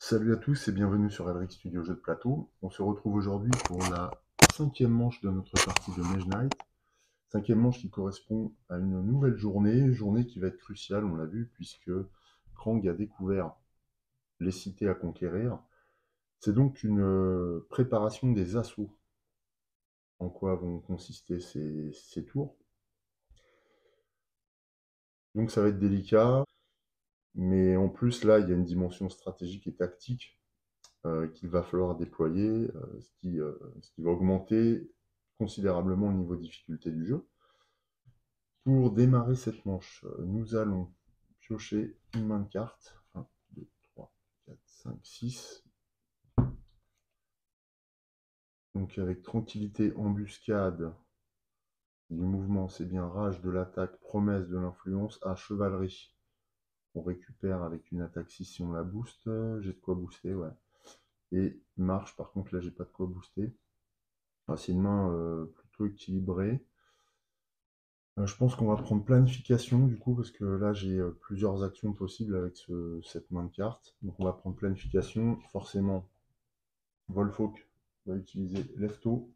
Salut à tous et bienvenue sur Elric Studio Jeux de plateau. On se retrouve aujourd'hui pour la cinquième manche de notre partie de Mage Knight. Cinquième manche qui correspond à une nouvelle journée qui va être cruciale, on l'a vu, puisque Krang a découvert les cités à conquérir. C'est donc une préparation des assauts. En quoi vont consister ces tours. Donc ça va être délicat, mais en plus là, il y a une dimension stratégique et tactique qu'il va falloir déployer, ce qui va augmenter considérablement le niveau de difficulté du jeu. Pour démarrer cette manche, nous allons piocher une main de cartes. 1, 2, 3, 4, 5, 6. Donc avec tranquillité, embuscade du mouvement, c'est bien rage de l'attaque, promesse de l'influence, à chevalerie. On récupère avec une attaque 6 si on la booste. J'ai de quoi booster, ouais. Et marche, par contre là j'ai pas de quoi booster. C'est une main plutôt équilibrée. Je pense qu'on va prendre planification du coup, parce que là j'ai plusieurs actions possibles avec cette main de cartes. Donc on va prendre planification. Forcément, Volfolk va utiliser Lefto.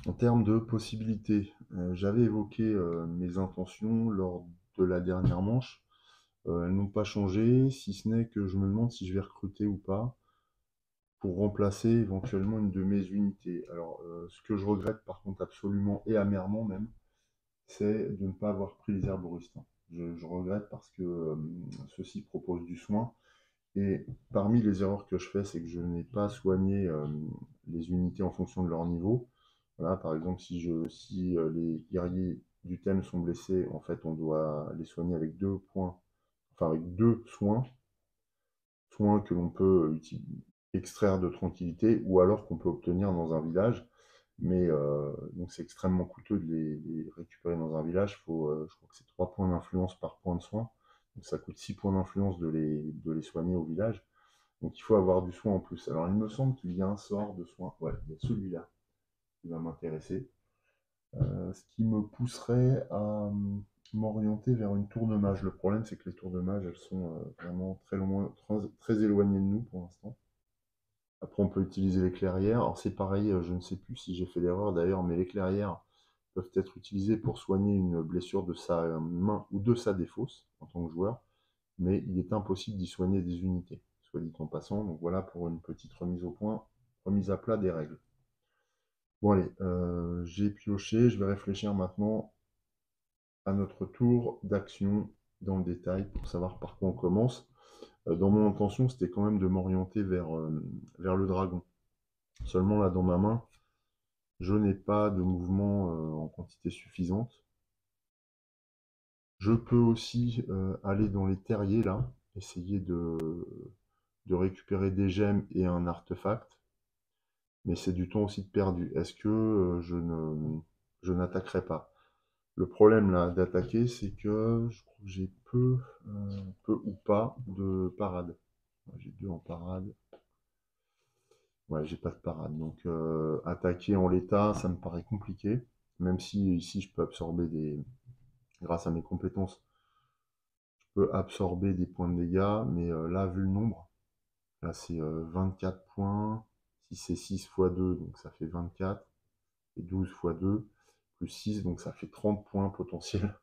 En termes de possibilités, j'avais évoqué mes intentions lors de la dernière manche. Elles n'ont pas changé, si ce n'est que je me demande si je vais recruter ou pas pour remplacer éventuellement une de mes unités. Alors, ce que je regrette par contre absolument et amèrement même, c'est de ne pas avoir pris les herboristes. Je regrette parce que ceux-ci proposent du soin. Et parmi les erreurs que je fais, c'est que je n'ai pas soigné les unités en fonction de leur niveau. Voilà, par exemple, si les guerriers du thème sont blessés, en fait, on doit les soigner avec 2 points, enfin avec 2 soins, soins que l'on peut extraire de tranquillité ou alors qu'on peut obtenir dans un village. Mais donc c'est extrêmement coûteux de les récupérer dans un village. Je crois que c'est 3 points d'influence par point de soin. Donc ça coûte 6 points d'influence de les soigner au village. Donc il faut avoir du soin en plus. Alors il me semble qu'il y a un sort de soin. Ouais, il y a celui-là qui va m'intéresser. Ce qui me pousserait à m'orienter vers une tour de mage. Le problème c'est que les tours de mage, elles sont vraiment très loin, très éloignées de nous pour l'instant. Après, on peut utiliser les clairières. Alors, c'est pareil, je ne sais plus si j'ai fait l'erreur d'ailleurs, mais les clairières peuvent être utilisées pour soigner une blessure de sa main ou de sa défausse en tant que joueur, mais il est impossible d'y soigner des unités, soit dit en passant. Donc voilà pour une petite remise au point, remise à plat des règles. Bon allez, j'ai pioché, je vais réfléchir maintenant à notre tour d'action dans le détail pour savoir par quoi on commence. Dans mon intention, c'était quand même de m'orienter vers le dragon. Seulement là, dans ma main, je n'ai pas de mouvement en quantité suffisante. Je peux aussi aller dans les terriers là, essayer de récupérer des gemmes et un artefact, mais c'est du temps aussi de perdu. Est-ce que je n'attaquerai pas? Le problème là d'attaquer, c'est que je crois que j'ai peu ou pas de parade. J'ai 2 en parade. Ouais, j'ai pas de parade. Donc attaquer en l'état, ça me paraît compliqué. Même si ici je peux absorber grâce à mes compétences, je peux absorber des points de dégâts. Mais là, vu le nombre, là c'est 24 points. Si c'est 6 fois 2, donc ça fait 24. Et 12 fois 2, plus 6, donc ça fait 30 points potentiels.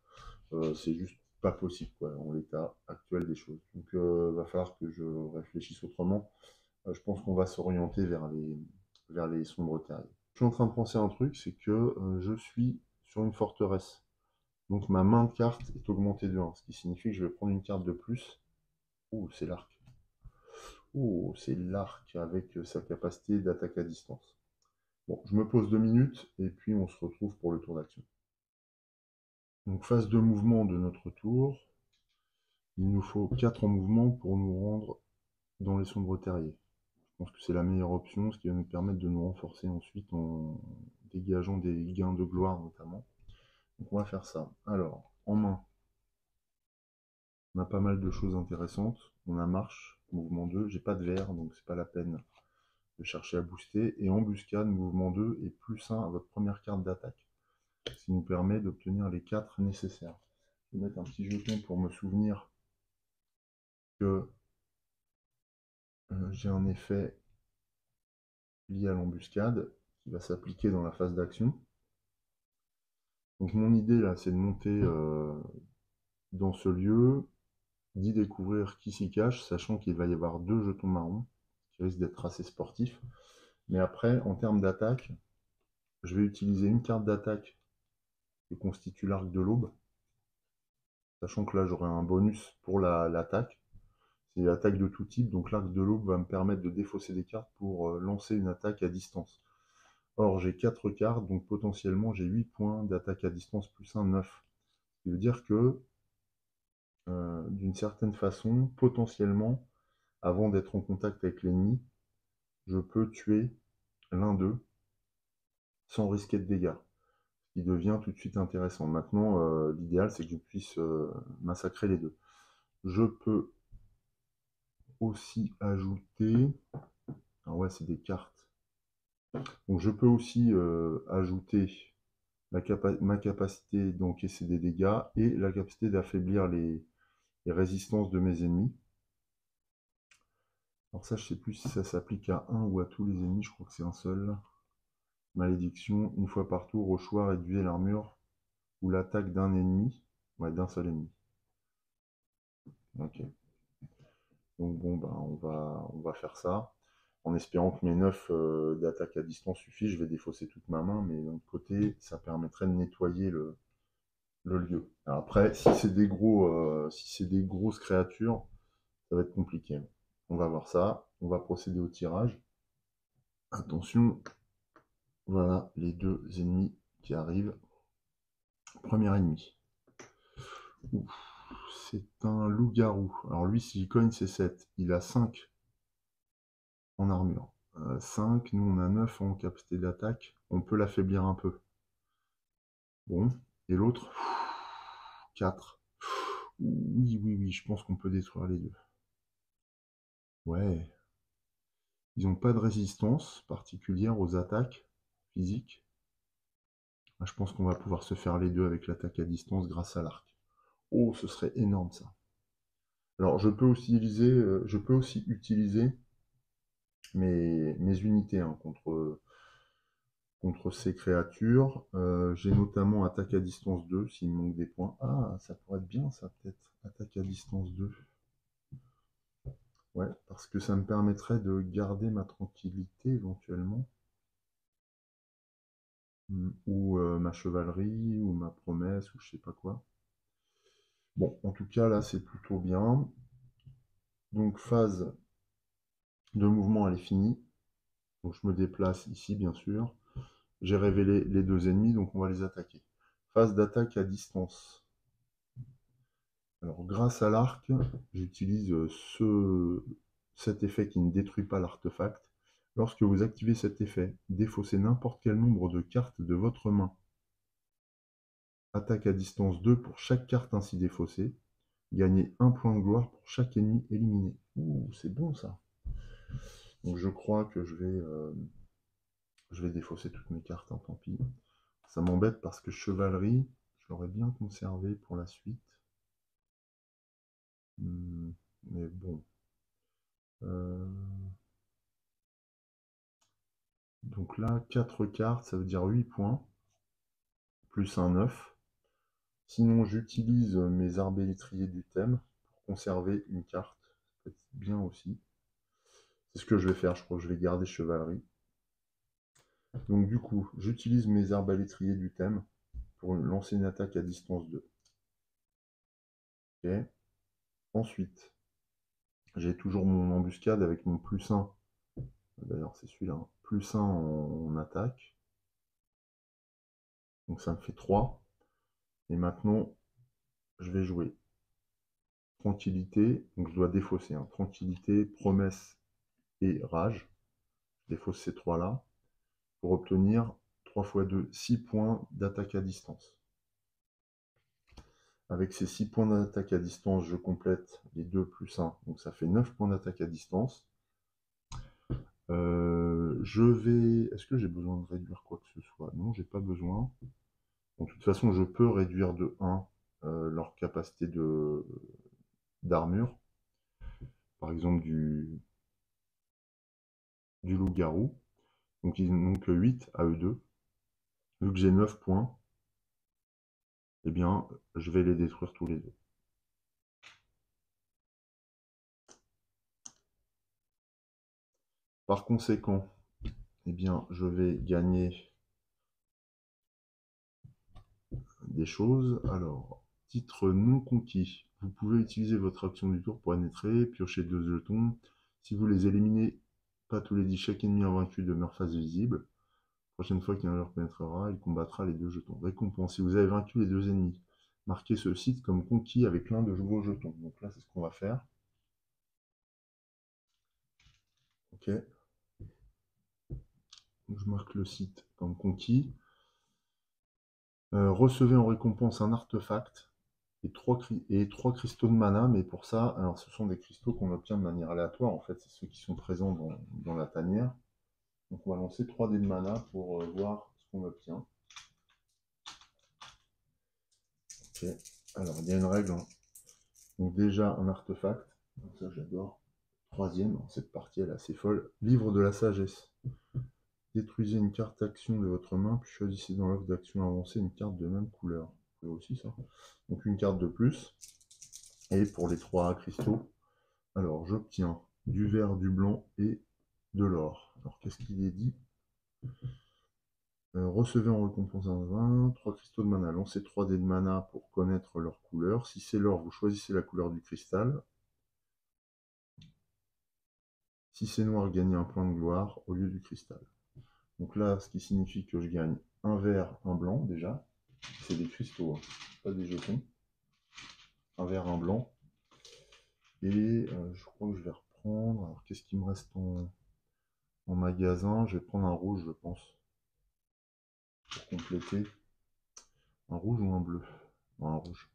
C'est juste pas possible, quoi, en l'état actuel des choses. Donc va falloir que je réfléchisse autrement. Je pense qu'on va s'orienter vers les sombres terriers. Je suis en train de penser à un truc, c'est que je suis sur une forteresse. Donc ma main de carte est augmentée de 1, ce qui signifie que je vais prendre une carte de plus. Ouh, c'est l'arc. Ouh, c'est l'arc avec sa capacité d'attaque à distance. Bon, je me pose 2 minutes et puis on se retrouve pour le tour d'action. Donc phase de mouvement de notre tour. Il nous faut 4 en mouvement pour nous rendre dans les sombres terriers. Je pense que c'est la meilleure option, ce qui va nous permettre de nous renforcer ensuite en dégageant des gains de gloire notamment. Donc on va faire ça. Alors, en main, on a pas mal de choses intéressantes. On a marche, mouvement 2, j'ai pas de verre, donc c'est pas la peine de chercher à booster. Et embuscade, mouvement 2 et plus 1 à votre première carte d'attaque. Ce qui nous permet d'obtenir les 4 nécessaires. Je vais mettre un petit jeton pour me souvenir que j'ai un effet lié à l'embuscade qui va s'appliquer dans la phase d'action. Donc mon idée là, c'est de monter dans ce lieu, d'y découvrir qui s'y cache, sachant qu'il va y avoir 2 jetons marrons, qui risquent d'être assez sportifs. Mais après, en termes d'attaque, je vais utiliser une carte d'attaque qui constitue l'arc de l'aube, sachant que là j'aurai un bonus pour l'attaque. C'est l'attaque de tout type, donc l'arc de l'aube va me permettre de défausser des cartes pour lancer une attaque à distance. Or, j'ai 4 cartes, donc potentiellement j'ai 8 points d'attaque à distance plus 1, 9. Ce qui veut dire que, d'une certaine façon, potentiellement, avant d'être en contact avec l'ennemi, je peux tuer l'un d'eux sans risquer de dégâts, ce qui devient tout de suite intéressant. Maintenant, l'idéal, c'est que je puisse massacrer les deux. Je peux aussi ajouter... Ah ouais, c'est des cartes. Donc je peux aussi ajouter ma capacité d'encaisser des dégâts et la capacité d'affaiblir les résistances de mes ennemis. Alors ça, je sais plus si ça s'applique à un ou à tous les ennemis, je crois que c'est un seul. Malédiction, une fois par tour, au choix, réduisez l'armure ou l'attaque d'un ennemi. Ouais, d'un seul ennemi. Ok. Donc bon, ben, on va faire ça. En espérant que mes 9 d'attaque à distance suffisent, je vais défausser toute ma main, mais d'un autre côté, ça permettrait de nettoyer le lieu. Alors après, si c'est des grosses créatures, ça va être compliqué. On va voir ça. On va procéder au tirage. Attention, voilà les 2 ennemis qui arrivent. Premier ennemi. C'est un loup-garou. Alors lui, s'il cogne, c'est 7. Il a 5 en armure. 5, nous on a 9 en capacité d'attaque. On peut l'affaiblir un peu. Bon, et l'autre 4. Oui, oui, oui, je pense qu'on peut détruire les deux. Ouais. Ils n'ont pas de résistance particulière aux attaques physiques. Je pense qu'on va pouvoir se faire les deux avec l'attaque à distance grâce à l'arc. Oh, ce serait énorme ça. Alors, je peux aussi utiliser mes unités hein, contre ces créatures. J'ai notamment attaque à distance 2 s'il me manque des points. Ah, ça pourrait être bien ça peut-être. Attaque à distance 2. Ouais, parce que ça me permettrait de garder ma tranquillité éventuellement. Ou ma chevalerie, ou ma promesse, ou je sais pas quoi. Bon, en tout cas, là, c'est plutôt bien. Donc, phase de mouvement, elle est finie. Donc, je me déplace ici, bien sûr. J'ai révélé les 2 ennemis, donc on va les attaquer. Phase d'attaque à distance. Alors, grâce à l'arc, j'utilise cet effet qui ne détruit pas l'artefact. Lorsque vous activez cet effet, défaussez n'importe quel nombre de cartes de votre main. Attaque à distance 2 pour chaque carte ainsi défaussée. Gagnez 1 point de gloire pour chaque ennemi éliminé. Ouh, c'est bon ça. Donc je crois que je vais défausser toutes mes cartes, hein, tant pis. Ça m'embête parce que chevalerie, je l'aurais bien conservé pour la suite. Mais bon. Donc là, 4 cartes, ça veut dire 8 points. Plus un 9. Sinon, j'utilise mes arbalétriers du thème pour conserver une carte. Ça peut être bien aussi. C'est ce que je vais faire, je crois que je vais garder chevalerie. Donc du coup, j'utilise mes arbalétriers du thème pour lancer une attaque à distance 2. Ok. Ensuite, j'ai toujours mon embuscade avec mon plus 1. D'ailleurs, c'est celui-là. Hein. Plus 1 en attaque. Donc ça me fait 3. Et maintenant, je vais jouer tranquillité. Donc je dois défausser. Hein. Tranquillité, promesse et rage. Je défausse ces 3-là pour obtenir 3 x 2, 6 points d'attaque à distance. Avec ces 6 points d'attaque à distance, je complète les 2 plus 1. Donc ça fait 9 points d'attaque à distance. Est-ce que j'ai besoin de réduire quoi que ce soit? Non, j'ai pas besoin. Bon, de toute façon, je peux réduire de 1 leur capacité d'armure. Par exemple, du loup-garou. Donc ils n'ont que 8 à eux deux. Vu que j'ai 9 points, eh bien, je vais les détruire tous les deux. Par conséquent, eh bien, je vais gagner des choses. Alors, titre non conquis. Vous pouvez utiliser votre action du tour pour pénétrer, piocher 2 jetons. Si vous les éliminez pas tous les 10, chaque ennemi invaincu demeure face visible. Prochaine fois qu'un joueur pénétrera, il combattra les 2 jetons. Récompense. Si vous avez vaincu les 2 ennemis, marquez ce site comme conquis avec l'un de vos jetons. Donc là, c'est ce qu'on va faire. Ok. Donc, je marque le site comme conquis. Recevez en récompense un artefact et 3 cristaux de mana, mais pour ça, alors ce sont des cristaux qu'on obtient de manière aléatoire, en fait, c'est ceux qui sont présents dans la tanière. Donc on va lancer 3 dés de mana pour voir ce qu'on obtient. Ok, alors il y a une règle, hein. Donc déjà un artefact, donc ça j'adore. Troisième, cette partie elle est assez folle. Livre de la sagesse. Détruisez une carte action de votre main, puis choisissez dans l'offre d'action avancée une carte de même couleur. C'est aussi ça. Donc une carte de plus. Et pour les 3 cristaux, alors j'obtiens du vert, du blanc et de l'or. Alors qu'est-ce qu'il est dit? Recevez en récompense un 20, 3 cristaux de mana. Lancez 3 dés de mana pour connaître leur couleur. Si c'est l'or, vous choisissez la couleur du cristal. Si c'est noir, gagnez un point de gloire au lieu du cristal. Donc là, ce qui signifie que je gagne un vert, un blanc déjà. C'est des cristaux, hein, pas des jetons. Un vert, un blanc. Et je crois que je vais reprendre. Alors qu'est-ce qui me reste en magasin? Je vais prendre un rouge, je pense, pour compléter. Un rouge ou un bleu? Non, un rouge.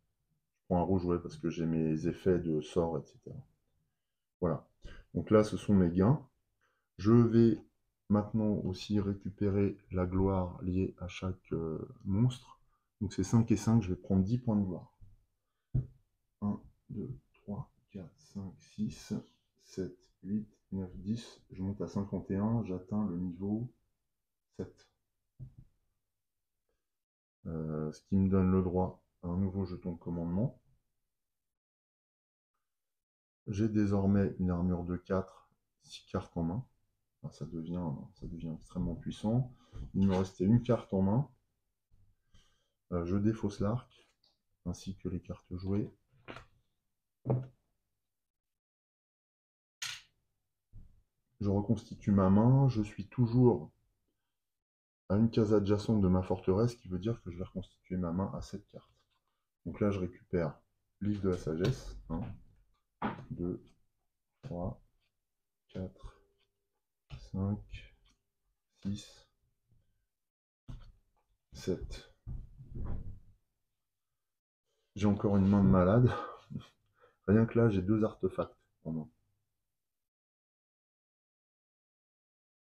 Je prends un rouge, ouais, parce que j'ai mes effets de sort, etc. Voilà. Donc là, ce sont mes gains. Je vais maintenant aussi récupérer la gloire liée à chaque monstre. Donc c'est 5 et 5, je vais prendre 10 points de gloire. 1, 2, 3, 4, 5, 6, 7, 8, 9, 10. Je monte à 51, j'atteins le niveau 7. Ce qui me donne le droit à un nouveau jeton de commandement. J'ai désormais une armure de 4, 6 cartes en main. Enfin, ça devient extrêmement puissant. Il me restait une carte en main. Je défausse l'arc, ainsi que les cartes jouées. Je reconstitue ma main. Je suis toujours à une case adjacente de ma forteresse, ce qui veut dire que je vais reconstituer ma main à 7 cartes. Donc là, je récupère livre de la sagesse. 1, 2, 3, 4, 5, 6, 7. J'ai encore une main de malade. Rien que là, j'ai 2 artefacts en main.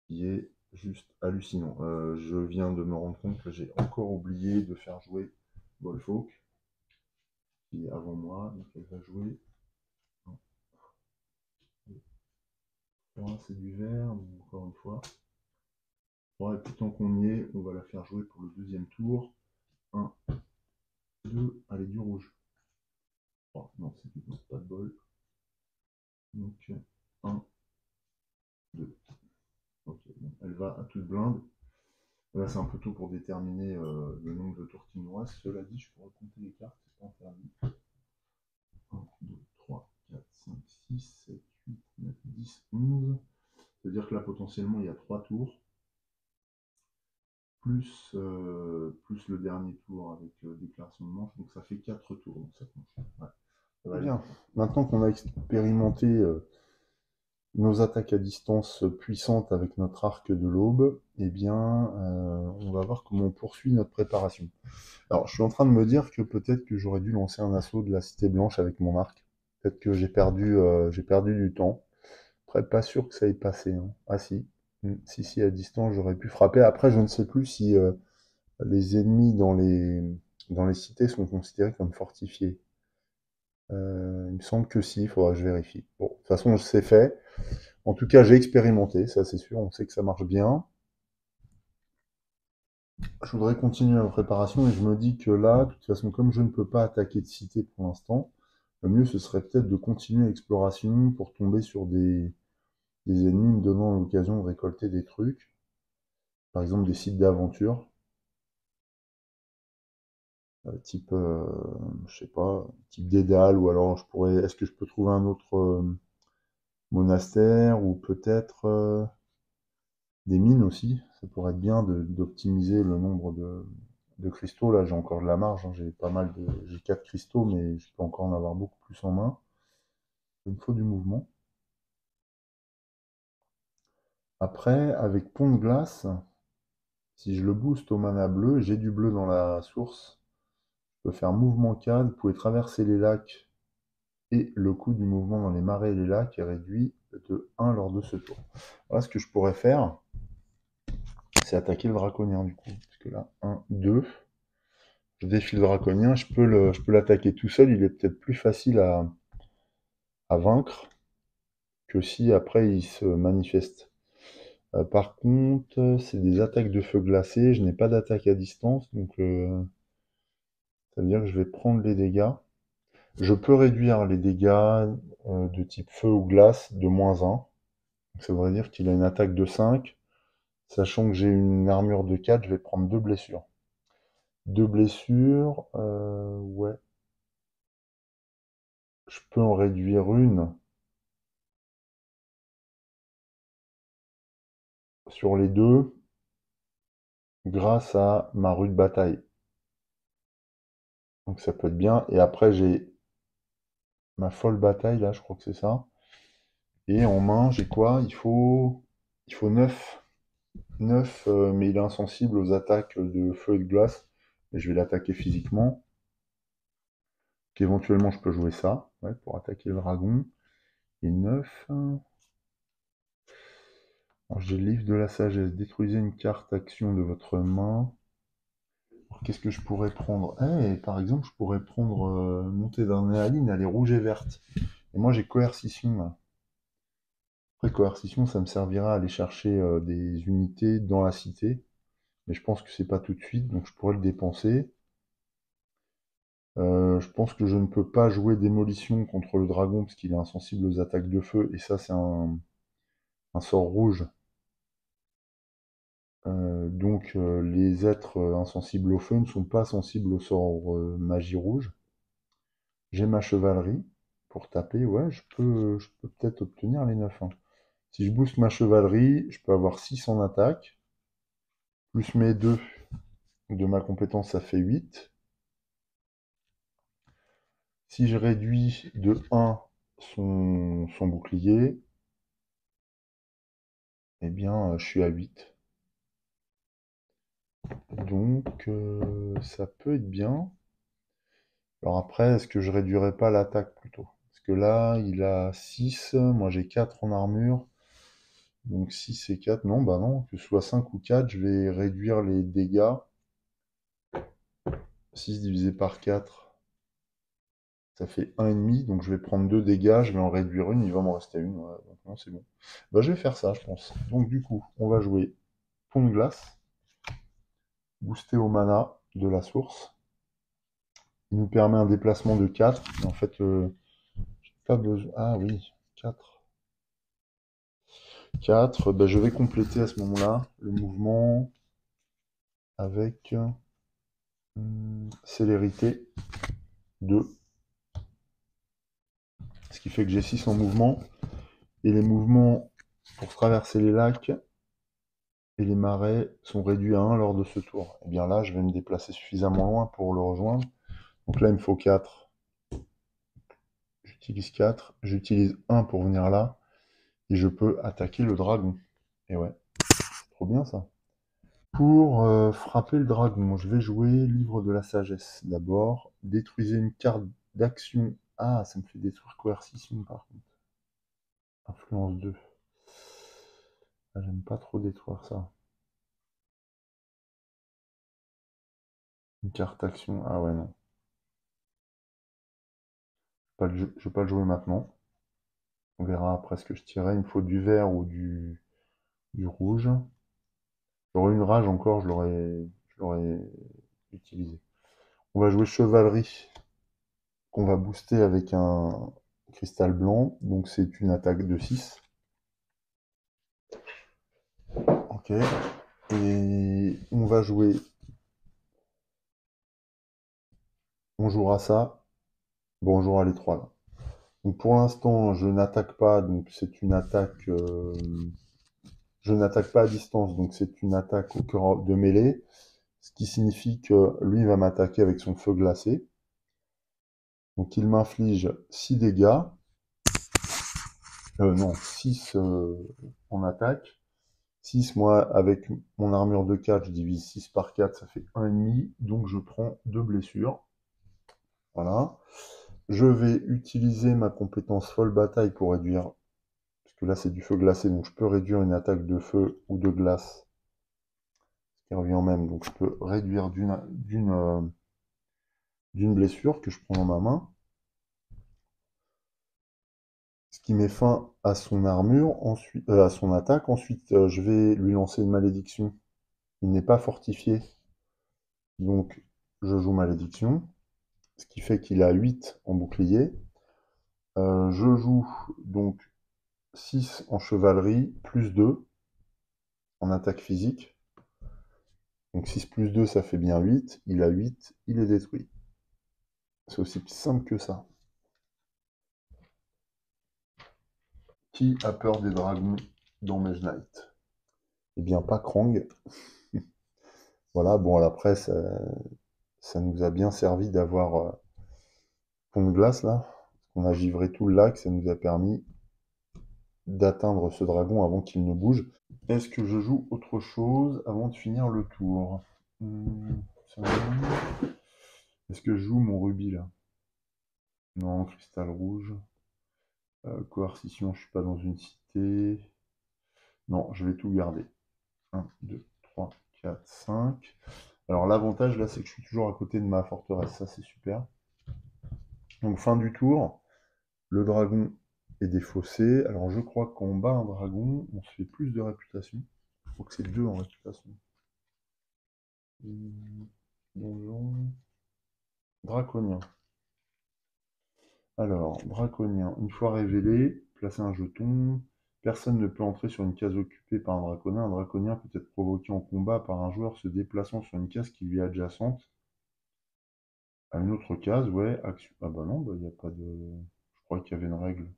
Qui est juste hallucinant. Je viens de me rendre compte que j'ai encore oublié de faire jouer Wolfolk, qui est avant moi, donc elle va jouer. 3, c'est du vert, donc encore une fois. 3, et puis tant qu'on y est, on va la faire jouer pour le deuxième tour. 1, 2, allez, du rouge. 3, non, c'est pas de bol. Donc 1, 2. Ok, bon, elle va à toute blinde. Là, c'est un peu tôt pour déterminer le nombre de tours qui nous reste. Cela dit, je pourrais compter les cartes, c'est pas interdit. 1, 2, 3, 4, 5, 6, 7, 8, 9, 10, 11. C'est-à-dire que là, potentiellement, il y a 3 tours. Plus le dernier tour avec déclaration de manche. Donc ça fait 4 tours dans cette manche. Ouais. Ça va bien. Maintenant qu'on a expérimenté nos attaques à distance puissantes avec notre arc de l'aube, eh bien, on va voir comment on poursuit notre préparation. Alors, je suis en train de me dire que peut-être que j'aurais dû lancer un assaut de la Cité Blanche avec mon arc. Peut-être que j'ai perdu du temps. Après, pas sûr que ça ait passé, hein. Ah si. Si, à distance, j'aurais pu frapper. Après, je ne sais plus si les ennemis dans les cités sont considérés comme fortifiés. Il me semble que si, il faudra que je vérifie. Bon, de toute façon, c'est fait. En tout cas, j'ai expérimenté, ça c'est sûr, on sait que ça marche bien. Je voudrais continuer ma préparation et je me dis que là, de toute façon, comme je ne peux pas attaquer de cité pour l'instant, le mieux ce serait peut-être de continuer l'exploration pour tomber sur des ennemis me donnant l'occasion de récolter des trucs, par exemple des sites d'aventure, type, je sais pas, type Dédale, ou alors est-ce que je peux trouver un autre monastère, ou peut-être des mines aussi, ça pourrait être bien d'optimiser le nombre de cristaux. Là, j'ai encore de la marge, hein, j'ai 4 cristaux, mais je peux encore en avoir beaucoup plus en main. Il me faut du mouvement. Après, avec pont de glace, si je le booste au mana bleu, j'ai du bleu dans la source. Je peux faire mouvement 4, vous pouvez traverser les lacs et le coût du mouvement dans les marais et les lacs est réduit de 1 lors de ce tour. Voilà ce que je pourrais faire, c'est attaquer le draconien du coup. Parce que là, 1, 2, je défie le draconien, je peux l'attaquer tout seul, il est peut-être plus facile à vaincre que si après il se manifeste. Par contre, c'est des attaques de feu glacé, je n'ai pas d'attaque à distance, donc ça veut dire que je vais prendre les dégâts. Je peux réduire les dégâts de type feu ou glace de -1. Donc ça voudrait dire qu'il a une attaque de 5. Sachant que j'ai une armure de 4, je vais prendre 2 blessures. 2 blessures, ouais. Je peux en réduire une sur les deux grâce à ma rude bataille. Donc ça peut être bien. Et après, j'ai ma folle bataille, là, je crois que c'est ça. Et en main, j'ai quoi? Il faut 9. 9, mais il est insensible aux attaques de feu et de glace. Et je vais l'attaquer physiquement. Qu'éventuellement, je peux jouer ça, ouais, pour attaquer le dragon. Et 9. J'ai le livre de la sagesse. Détruisez une carte action de votre main. Qu'est-ce que je pourrais prendre? Par exemple, je pourrais prendre montée d'adrénaline, elle est rouge et verte. Et moi, j'ai coercition là. Après, coercition, ça me servira à aller chercher des unités dans la cité. Mais je pense que c'est pas tout de suite, donc je pourrais le dépenser. Je pense que je ne peux pas jouer démolition contre le dragon parce qu'il est insensible aux attaques de feu. Et ça, c'est un sort rouge. Donc les êtres insensibles au feu ne sont pas sensibles au sort magie rouge. J'ai ma chevalerie pour taper, ouais, je peux peut-être obtenir les 9, hein. Si je booste ma chevalerie, je peux avoir 6 en attaque, plus mes 2 de ma compétence, ça fait 8. Si je réduis de 1 son bouclier, eh bien je suis à 8. Donc ça peut être bien. Alors après, est-ce que je réduirais pas l'attaque plutôt? Parce que là, il a 6, moi j'ai 4 en armure. Donc 6 et 4, non, bah non, que ce soit 5 ou 4, je vais réduire les dégâts. 6 divisé par 4, ça fait 1,5, donc je vais prendre 2 dégâts, je vais en réduire une, il va m'en rester une, ouais, donc non, c'est bon. Bah je vais faire ça, je pense. Donc du coup, on va jouer pont de glace, booster au mana de la source. Il nous permet un déplacement de 4, mais en fait, j'ai pas besoin... Ah oui, 4. 4, bah, je vais compléter à ce moment-là le mouvement avec célérité 2. Ce qui fait que j'ai 6 en mouvement. Et les mouvements pour traverser les lacs et les marais sont réduits à 1 lors de ce tour. Et bien là, je vais me déplacer suffisamment loin pour le rejoindre. Donc là, il me faut 4. J'utilise 4. J'utilise 1 pour venir là. Et je peux attaquer le dragon. Et ouais, c'est trop bien ça. Pour frapper le dragon, je vais jouer Livre de la Sagesse. D'abord, détruisez une carte d'action. Ah, ça me fait détruire coercition par contre. Influence 2. Ah, j'aime pas trop détruire ça. Une carte action. Ah ouais, non. Je vais pas le jouer maintenant. On verra après ce que je tirerai. Il me faut du vert ou du rouge. J'aurais une rage encore, je l'aurais utilisé. On va jouer chevalerie, qu'on va booster avec un cristal blanc. Donc c'est une attaque de 6. Ok. Et on va jouer. On jouera ça. Bon, on jouera les 3 là. Donc pour l'instant, je n'attaque pas, donc c'est une attaque. Je n'attaque pas à distance, donc c'est une attaque au cœur de mêlée, ce qui signifie que lui va m'attaquer avec son feu glacé. Donc il m'inflige 6 dégâts, non, 6 en attaque. 6, moi, avec mon armure de 4, je divise 6 par 4, ça fait 1,5, donc je prends 2 blessures. Voilà. Je vais utiliser ma compétence folle bataille pour réduire, parce que là c'est du feu glacé, donc je peux réduire une attaque de feu ou de glace, ce qui revient au même, donc je peux réduire d'une blessure que je prends dans ma main, ce qui met fin à son armure, ensuite, à son attaque. Ensuite, je vais lui lancer une malédiction. Il n'est pas fortifié, donc je joue malédiction, ce qui fait qu'il a 8 en bouclier. Je joue donc 6 en chevalerie, plus 2 en attaque physique. Donc 6 plus 2, ça fait bien 8. Il a 8, il est détruit. C'est aussi simple que ça. Qui a peur des dragons dans Mage Knight? Eh bien, pas Krang. Voilà, bon, après, ça nous a bien servi d'avoir pont de glace, là. On a givré tout le lac, ça nous a permis d'atteindre ce dragon avant qu'il ne bouge. Est-ce que je joue autre chose avant de finir le tour? Est-ce que je joue mon rubis, là? Non, cristal rouge. Coercition, je suis pas dans une cité. Non, je vais tout garder. 1, 2, 3, 4, 5. Alors l'avantage là, c'est que je suis toujours à côté de ma forteresse, ça c'est super. Donc fin du tour, le dragon est défaussé. Alors je crois qu'en bas un dragon, on se fait plus de réputation. Je crois que c'est 2 en réputation. Donjon. Draconien. Alors, draconien, une fois révélé, placez un jeton. Personne ne peut entrer sur une case occupée par un draconien. Un draconien peut être provoqué en combat par un joueur se déplaçant sur une case qui lui est adjacente. À une autre case, ouais, action. Ah bah non, bah, il n'y a pas de. Je crois qu'il y avait une règle.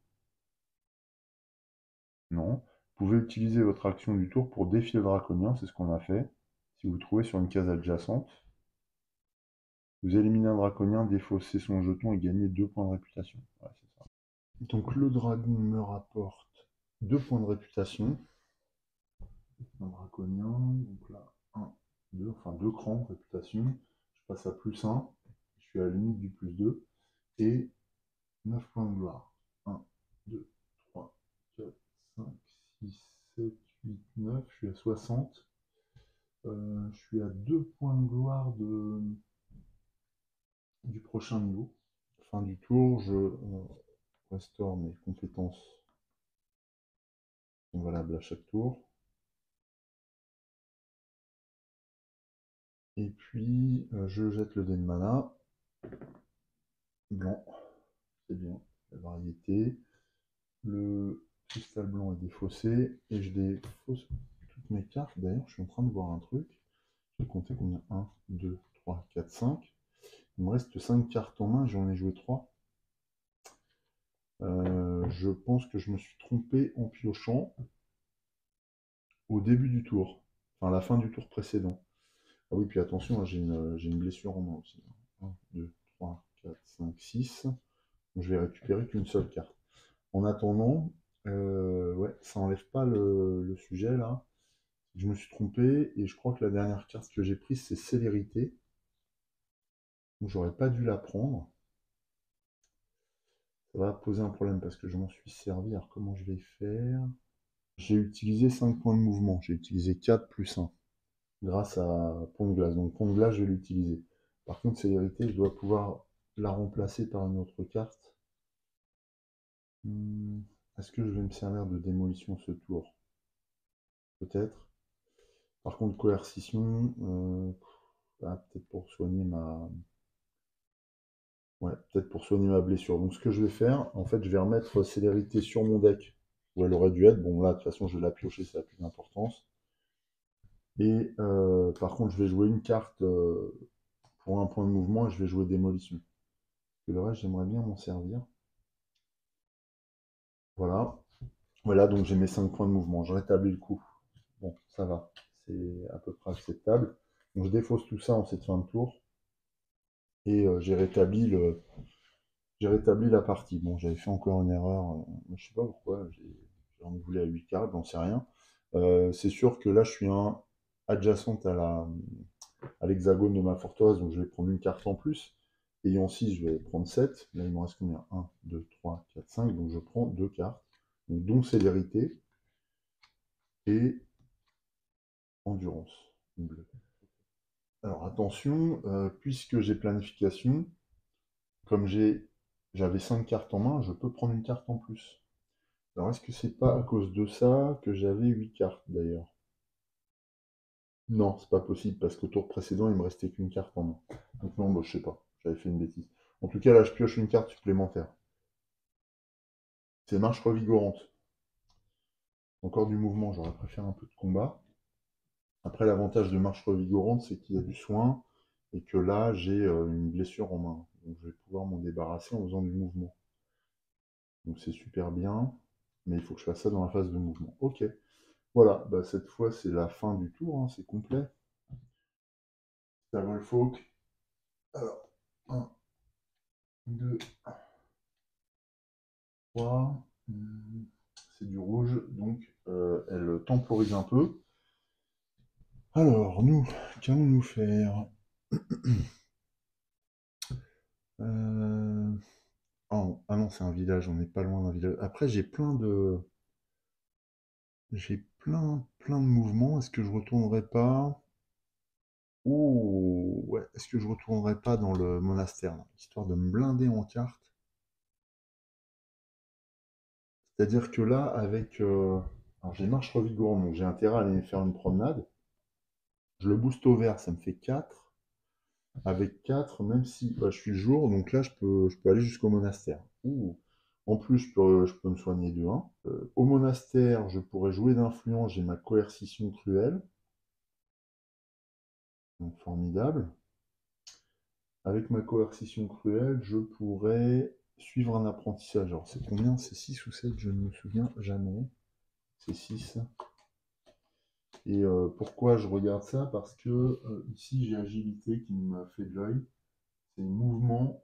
Non. Vous pouvez utiliser votre action du tour pour défier le draconien, c'est ce qu'on a fait. Si vous trouvez sur une case adjacente, vous éliminez un draconien, défaussez son jeton et gagnez 2 points de réputation. Ouais, c'est ça. Donc le dragon me rapporte 2 points de réputation. Un draconien, donc là, 1, 2, enfin 2 crans de réputation. Je passe à plus 1, je suis à la limite du plus 2. Et 9 points de gloire. 1, 2, 3, 4, 5, 6, 7, 8, 9. Je suis à 60. Je suis à 2 points de gloire du prochain niveau. Fin du tour, je restaure mes compétences qui sont valables à chaque tour. Et puis, je jette le dé de mana. Blanc, c'est bien, la variété. Le cristal blanc est défaussé et je défausse toutes mes cartes. D'ailleurs, je suis en train de voir un truc. Je vais compter combien? 1, 2, 3, 4, 5. Il me reste 5 cartes en main, j'en ai joué 3. Je pense que je me suis trompé en piochant au début du tour, enfin à la fin du tour précédent. Ah oui, puis attention, j'ai une blessure en main aussi. 1, 2, 3, 4, 5, 6. Donc, je vais récupérer qu'une seule carte. En attendant, ouais, ça enlève pas le sujet là. Je me suis trompé et je crois que la dernière carte que j'ai prise c'est Célérité. Donc j'aurais pas dû la prendre. Ça va poser un problème parce que je m'en suis servi. Alors comment je vais faire? J'ai utilisé 5 points de mouvement. J'ai utilisé 4 plus 1 grâce à Pont de Glace. Donc Pont de Glace, je vais l'utiliser. Par contre, Célérité, je dois pouvoir la remplacer par une autre carte. Est-ce que je vais me servir de démolition ce tour? Peut-être. Par contre, coercition, peut-être pour soigner ma... Ouais, peut-être pour soigner ma blessure. Donc ce que je vais faire, en fait, je vais remettre célérité sur mon deck, où elle aurait dû être. Bon là, de toute façon, je vais la piocher, ça n'a plus d'importance. Et par contre, je vais jouer une carte pour un point de mouvement et je vais jouer démolition. Et le reste, j'aimerais bien m'en servir. Voilà. Voilà, donc j'ai mes 5 points de mouvement. Je rétablis le coup. Bon, ça va. C'est à peu près acceptable. Donc je défausse tout ça en cette fin de tour. Et j'ai rétabli la partie. Bon, j'avais fait encore une erreur. Je sais pas pourquoi. J'en voulais à 8 cartes, j'en sais rien. C'est sûr que là, je suis adjacente à l'hexagone de ma forteresse, donc je vais prendre une carte en plus. Ayant 6, je vais prendre 7. Là, il me reste combien? 1, 2, 3, 4, 5. Donc je prends 2 cartes. Donc, dont célérité et endurance. Bleu. Alors attention, puisque j'ai planification, comme j'avais 5 cartes en main, je peux prendre une carte en plus. Alors est-ce que c'est pas à cause de ça que j'avais 8 cartes d'ailleurs? Non, c'est pas possible parce qu'au tour précédent, il me restait qu'une carte en main. Donc non, bah, je sais pas, j'avais fait une bêtise. En tout cas, là, je pioche une carte supplémentaire. C'est marche revigorante. Encore du mouvement, j'aurais préféré un peu de combat. Après, l'avantage de marche revigorante, c'est qu'il y a du soin et que là, j'ai une blessure en main. Donc je vais pouvoir m'en débarrasser en faisant du mouvement. Donc c'est super bien, mais il faut que je fasse ça dans la phase de mouvement. Ok, voilà, bah, cette fois, c'est la fin du tour, hein, c'est complet. Ça va le folk. Alors, 1, 2, 3. C'est du rouge, donc elle temporise un peu. Alors, nous, qu'allons-nous faire? euh... Oh, ah non, c'est un village, on n'est pas loin d'un village. Après, j'ai plein de mouvements. Est-ce que je retournerai pas? Oh, ouais. Est-ce que je retournerai pas dans le monastère, là, histoire de me blinder en carte? C'est-à-dire que là, avec... alors, j'ai marche revigorante, donc j'ai intérêt à aller faire une promenade. Je le booste au vert, ça me fait 4. Avec 4, même si bah, je suis le jour, donc là, je peux aller jusqu'au monastère. Ouh. En plus, je peux me soigner de 1. Au monastère, je pourrais jouer d'influence, j'ai ma coercition cruelle. Donc, formidable. Avec ma coercition cruelle, je pourrais suivre un apprentissage. Alors, c'est combien? C'est 6 ou 7? Je ne me souviens jamais. C'est 6. Et pourquoi je regarde ça? Parce que ici, j'ai agilité qui me fait de l'œil. C'est mouvement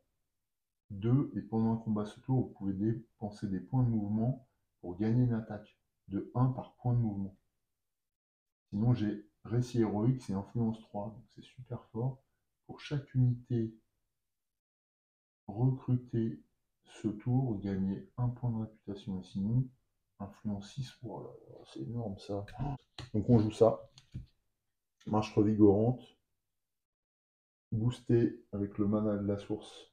2, et pendant un combat ce tour, vous pouvez dépenser des points de mouvement pour gagner une attaque de 1 par point de mouvement. Sinon, j'ai récit héroïque, c'est influence 3, donc c'est super fort. Pour chaque unité recrutée ce tour, gagner 1 point de réputation. Et sinon, influence 6, oh là là, c'est énorme ça. Donc on joue ça. Marche revigorante, boosté avec le mana de la source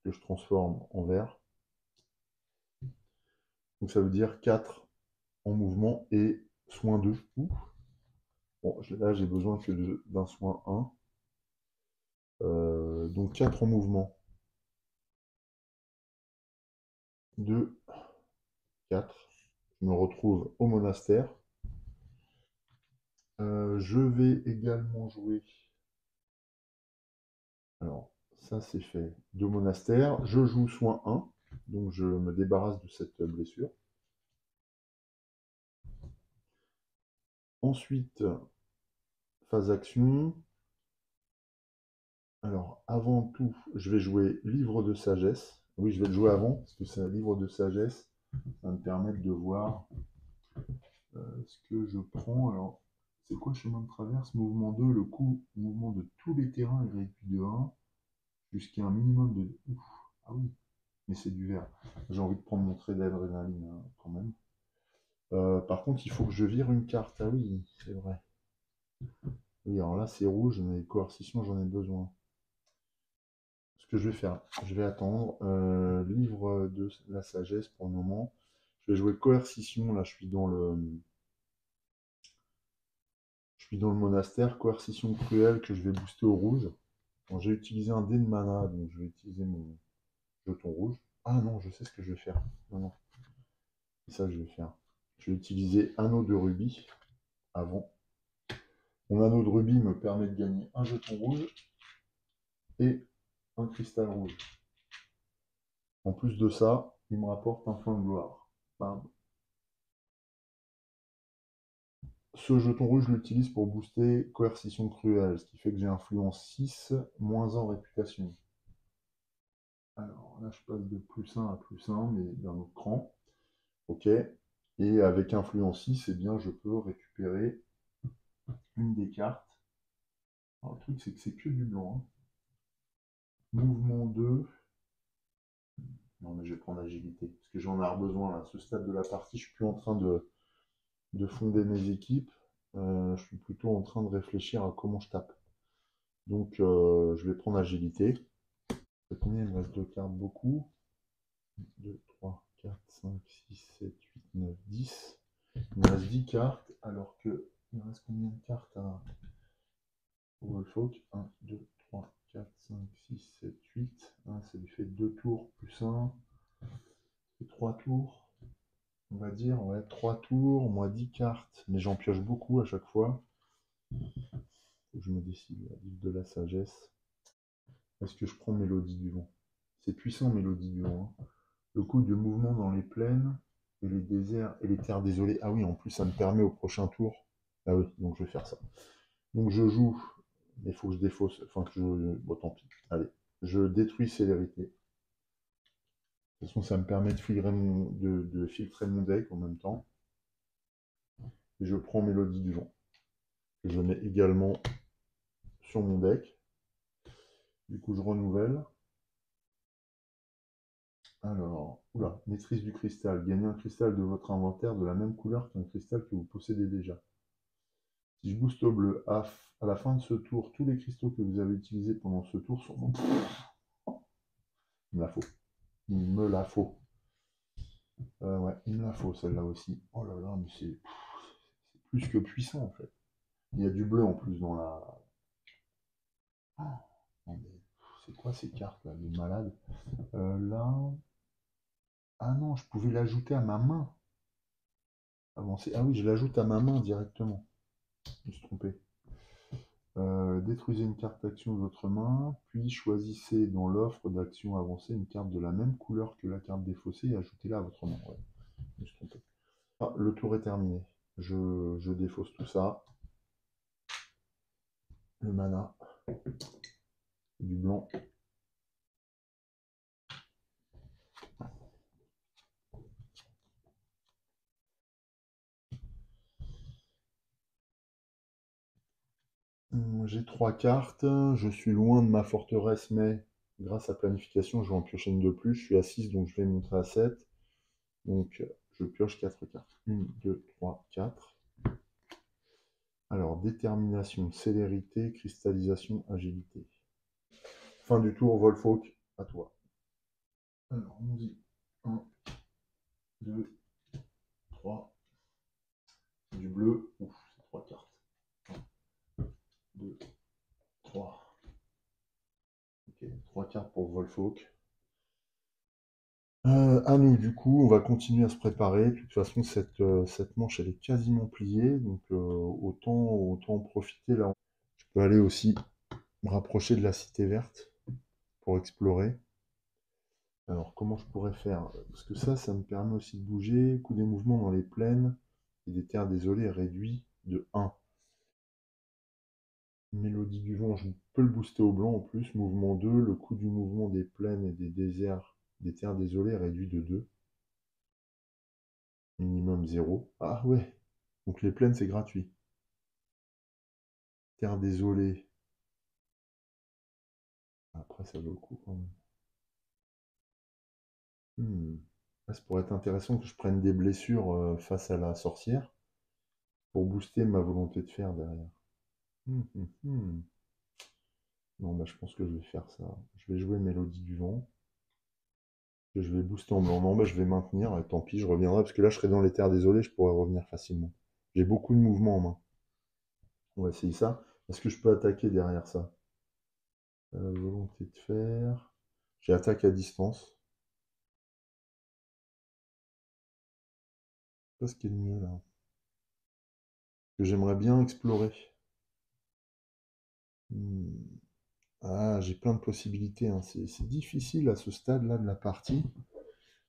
que je transforme en vert. Donc ça veut dire 4 en mouvement et soin 2. Ouh. Bon, là j'ai besoin que d'un soin 1. Donc 4 en mouvement. 2, 4. Je me retrouve au monastère. Je vais également jouer. Alors, ça c'est fait. 2 monastères. Je joue soin 1. Donc je me débarrasse de cette blessure. Ensuite, phase action. Alors, avant tout, je vais jouer livre de sagesse. Oui, je vais le jouer avant, parce que c'est un livre de sagesse. Ça va me permettre de voir ce que je prends. Alors, c'est quoi chemin de traverse? Mouvement 2, le coût mouvement de tous les terrains est réduit de 1 jusqu'à un minimum de... Ouf, ah oui, mais c'est du vert. J'ai envie de prendre mon trait d'adrénaline hein, quand même. Par contre, il faut que je vire une carte. Ah oui, c'est vrai. Oui, alors là, c'est rouge, mais coercition, j'en ai besoin. Ce que je vais faire, je vais attendre. Livre de la sagesse pour le moment. Je vais jouer coercition, là je suis dans le monastère, coercition cruelle que je vais booster au rouge. Bon, j'ai utilisé un dé de mana, donc je vais utiliser mon jeton rouge. Ah non, je sais ce que je vais faire. Non, non, c'est ça que je vais faire. Je vais utiliser anneau de rubis avant. Mon anneau de rubis me permet de gagner un jeton rouge et un cristal rouge. En plus de ça, il me rapporte un point de gloire. Bam. Ce jeton rouge, je l'utilise pour booster coercition cruelle, ce qui fait que j'ai influence 6, moins 1 en réputation. Alors là, je passe de +1 à +1, mais d'un autre cran. Ok. Et avec influence 6, eh bien, je peux récupérer une des cartes. Alors, le truc, c'est que c'est que du blanc, hein. Mouvement 2. Non, mais je vais prendre agilité, parce que j'en ai besoin là. À ce stade de la partie, je suis plus en train de fonder mes équipes. Je suis plutôt en train de réfléchir à comment je tape. Donc, je vais prendre agilité. Combien il me reste de cartes? Beaucoup. 2, 3, 4, 5, 6, 7, 8, 9, 10. Il me reste 10 cartes, alors que il me reste combien de cartes à Wolfolk? 1, 2, 3, 4, 5, 6, 7, 8. Ça lui fait 2 tours plus 1. C'est 3 tours. On va dire, ouais, 3 tours, moins 10 cartes. Mais j'en pioche beaucoup à chaque fois. Faut que je me décide, la livre de la sagesse. Est-ce que je prends Mélodie du vent? C'est puissant, Mélodie du vent, hein. Le coup de mouvement dans les plaines et les déserts et les terres désolées. Ah oui, en plus, ça me permet au prochain tour. Ah oui, donc je vais faire ça. Donc je joue, mais il faut que je défausse. Enfin, que je. Bon, tant pis. Allez, je détruis célérité. De toute façon, ça me permet de filtrer mon deck en même temps. Et je prends Mélodie du vent, que je mets également sur mon deck. Du coup, je renouvelle. Alors, oula, maîtrise du cristal. Gagnez un cristal de votre inventaire de la même couleur qu'un cristal que vous possédez déjà. Si je booste au bleu, à la fin de ce tour, tous les cristaux que vous avez utilisés pendant ce tour sont bons. Il me la faut. Il me la faut. Ouais, il me la faut celle-là aussi. Oh là là, mais c'est plus que puissant en fait. Il y a du bleu en plus dans la. Oh, c'est quoi ces cartes là, de malade? Là. Ah non, je pouvais l'ajouter à ma main. Avancer. Ah oui, je l'ajoute à ma main directement. Je me suis trompé. Détruisez une carte d'action de votre main, puis choisissez dans l'offre d'action avancée une carte de la même couleur que la carte défaussée et ajoutez-la à votre main. Ouais, je me suis trompé. Ah, le tour est terminé. Je défausse tout ça. Le mana, du blanc. J'ai 3 cartes. Je suis loin de ma forteresse, mais grâce à planification, je vais en piocher une de plus. Je suis à 6, donc je vais monter à 7. Donc, je pioche 4 cartes. 1, 2, 3, 4. Alors, détermination, célérité, cristallisation, agilité. Fin du tour, Wolfolk, à toi. Alors, on dit 1, 2, 3. Du bleu. Ouf, c'est 3 cartes. 1, 2, 3. Ok, 3 cartes pour Wolfolk. À nous, du coup, on va continuer à se préparer. De toute façon, cette manche, elle est quasiment pliée, donc autant en profiter là. Je peux aller aussi me rapprocher de la cité verte pour explorer. Alors, comment je pourrais faire? Parce que ça me permet aussi de bouger. Coup des mouvements dans les plaines et des terres désolées est réduit de 1. Mélodie du vent, je peux le booster au blanc en plus. Mouvement 2, le coût du mouvement des plaines et des déserts, des terres désolées est réduit de 2. Minimum 0. Ah ouais, donc les plaines c'est gratuit. Terre désolée. Après ça vaut le coup quand même. Ça pourrait être intéressant que je prenne des blessures face à la sorcière pour booster ma volonté de faire derrière. Hum, hum, hum. Non, bah je pense que je vais faire ça. Je vais jouer Mélodie du vent. Que je vais booster en blanc. Non, bah, je vais maintenir, et tant pis, je reviendrai, parce que là, je serai dans les terres désolées, je pourrais revenir facilement. J'ai beaucoup de mouvements en main. On va essayer ça. Est-ce que je peux attaquer derrière ça? Volonté de faire. J'ai attaque à distance. C'est pas ce qui est le mieux là. Que j'aimerais bien explorer. Hmm. Ah, j'ai plein de possibilités, hein. C'est difficile à ce stade-là de la partie.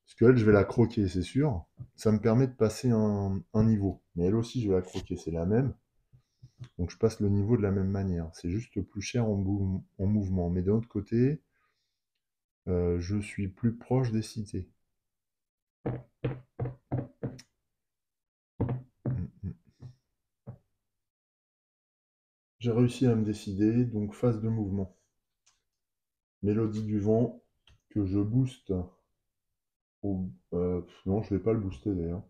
Parce que elle, je vais la croquer, c'est sûr. Ça me permet de passer un niveau. Mais elle aussi, je vais la croquer, c'est la même. Donc je passe le niveau de la même manière. C'est juste plus cher en mouvement. Mais d'un autre côté, je suis plus proche des cités. Mm, mm. J'ai réussi à me décider, donc phase de mouvement. Mélodie du vent, que je booste non, je vais pas le booster d'ailleurs.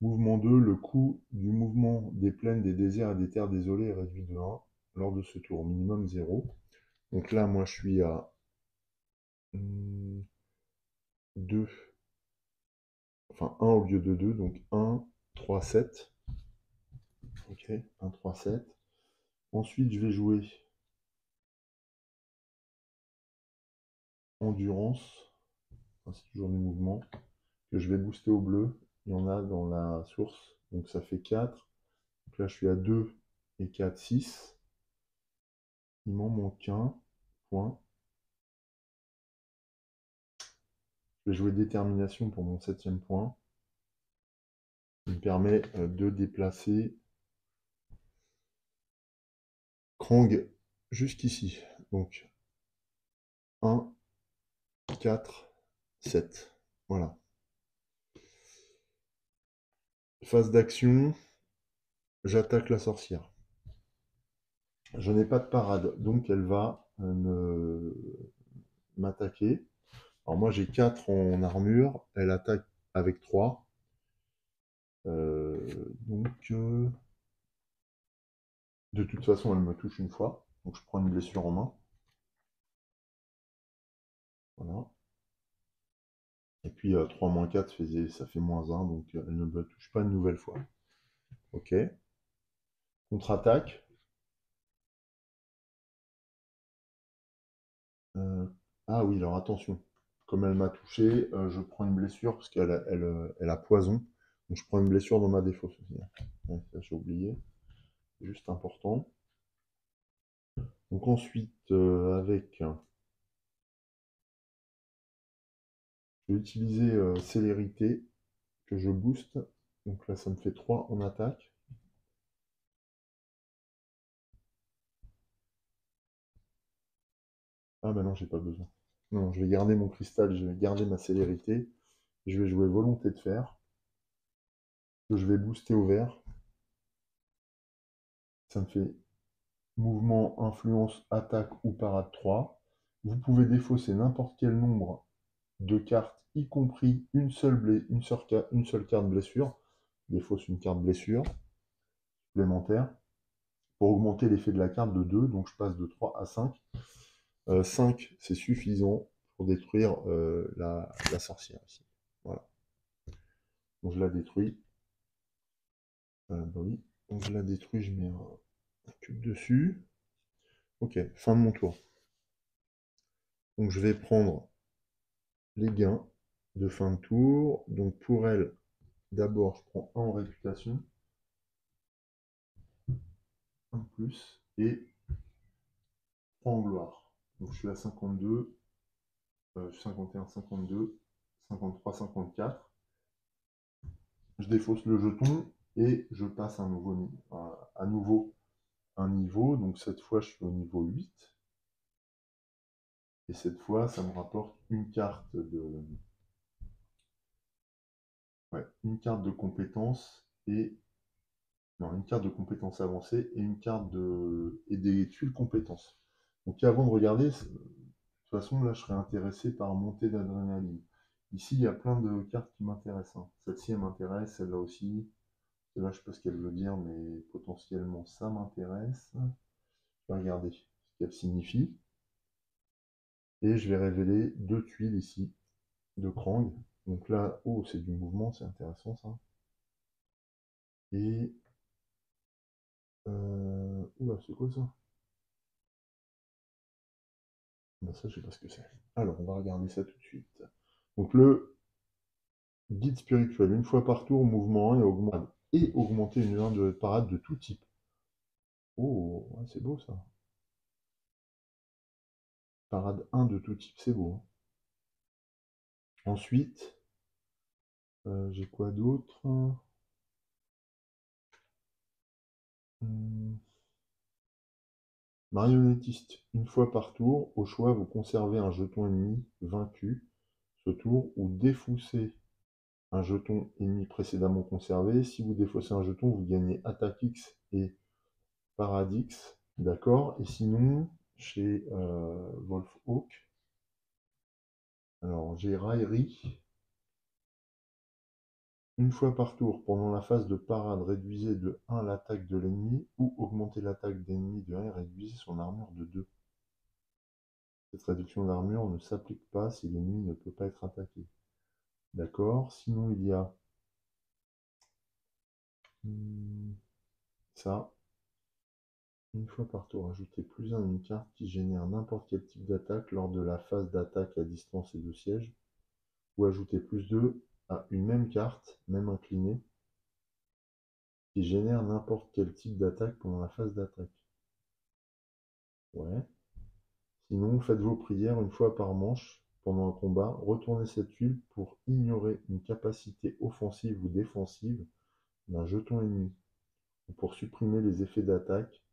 Mouvement 2, le coût du mouvement des plaines, des déserts et des terres désolées est réduit de 1 lors de ce tour, minimum 0. Donc là, moi, je suis à 2, enfin 1 au lieu de 2, donc 1, 3, 7. Ok, 1, 3, 7. Ensuite, je vais jouer endurance, enfin, c'est toujours du mouvement, que je vais booster au bleu. Il y en a dans la source, donc ça fait 4. Donc là, je suis à 2 et 4, 6. Il m'en manque un point. Je vais jouer détermination pour mon 7e point. Il me permet de déplacer Krang jusqu'ici. Donc 1, 4, 7. Voilà. Phase d'action, j'attaque la sorcière. Je n'ai pas de parade, donc elle va m'attaquer. Alors moi j'ai 4 en armure, elle attaque avec 3. Donc de toute façon elle me touche une fois. Donc je prends une blessure en main. Voilà. Et puis 3 moins 4 ça fait -1, donc elle ne me touche pas une nouvelle fois. Ok. Contre-attaque. Euh, ah oui, alors attention. Comme elle m'a touché, je prends une blessure parce qu'elle a poison. Donc je prends une blessure dans ma défausse aussi, hein. Ouais, ça j'ai oublié. C'est juste important. Donc ensuite, je vais utiliser célérité que je booste. Donc là, ça me fait 3 en attaque. Ah bah non, j'ai pas besoin. Non, je vais garder mon cristal, je vais garder ma célérité. Je vais jouer volonté de fer, que je vais booster au vert. Ça me fait mouvement, influence, attaque ou parade 3. Vous pouvez défausser n'importe quel nombre de cartes, y compris une seule carte blessure. Défausse une carte blessure supplémentaire pour augmenter l'effet de la carte de 2. Donc je passe de 3 à 5. 5, c'est suffisant pour détruire la sorcière ici. Voilà. Donc je la détruis. Bah oui. Donc je la détruis, je mets un cube dessus. Ok, fin de mon tour. Donc je vais prendre les gains de fin de tour. Donc pour elle, d'abord je prends 1 en réputation, un plus, et 3 en gloire. Donc je suis à 52, 51, 52, 53, 54. Je défausse le jeton et je passe à nouveau un niveau. Donc cette fois je suis au niveau 8. Et cette fois ça me rapporte une carte de compétence et non, une carte de compétences avancée et et des tuiles compétences. Donc avant de regarder, de toute façon là je serais intéressé par montée d'adrénaline. Ici il y a plein de cartes qui m'intéressent, hein. Celle-ci elle m'intéresse, celle-là aussi. Celle-là je sais pas ce qu'elle veut dire, mais potentiellement ça m'intéresse. Je vais regarder ce qu'elle signifie. Et je vais révéler 2 tuiles ici. de Krang. Donc là, oh, c'est du mouvement, c'est intéressant ça. Et... oula, c'est quoi ça? Ben ça, je sais pas ce que c'est. Alors, on va regarder ça tout de suite. Donc le guide spirituel, une fois par tour, mouvement 1 et augmenter une heure de parade de tout type. Oh, ouais, c'est beau ça. Parade 1 de tout type, c'est beau, hein. Ensuite, j'ai quoi d'autre? Hmm, Marionnettiste, une fois par tour, au choix, vous conservez un jeton ennemi vaincu ce tour ou défaussez un jeton ennemi précédemment conservé. Si vous défaussez un jeton, vous gagnez attaque X et Paradix. D'accord. Et sinon, chez Wolfhawk, alors j'ai Raillerie. Une fois par tour, pendant la phase de parade, réduisez de 1 l'attaque de l'ennemi ou augmentez l'attaque d'ennemi de 1 et réduisez son armure de 2. Cette réduction d'armure ne s'applique pas si l'ennemi ne peut pas être attaqué. D'accord. Sinon, il y a ça. Une fois par tour, ajoutez +1 à une carte qui génère n'importe quel type d'attaque lors de la phase d'attaque à distance et de siège. Ou ajoutez +2 à une même carte, même inclinée, qui génère n'importe quel type d'attaque pendant la phase d'attaque. Ouais. Sinon, faites vos prières une fois par manche pendant un combat. Retournez cette tuile pour ignorer une capacité offensive ou défensive d'un jeton ennemi, ou pour supprimer les effets d'attaque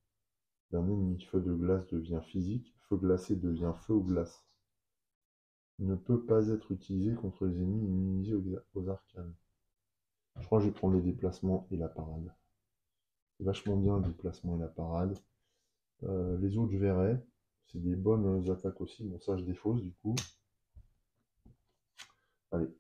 d'un ennemi. Feu de glace devient physique, feu glacé devient feu ou glace. Ne peut pas être utilisé contre les ennemis immunisés aux arcanes. Je crois que je vais prendre les déplacements et la parade. C'est vachement bien le déplacement et la parade. Les autres, je verrai. C'est des bonnes attaques aussi. Bon, ça, je défausse du coup. Allez,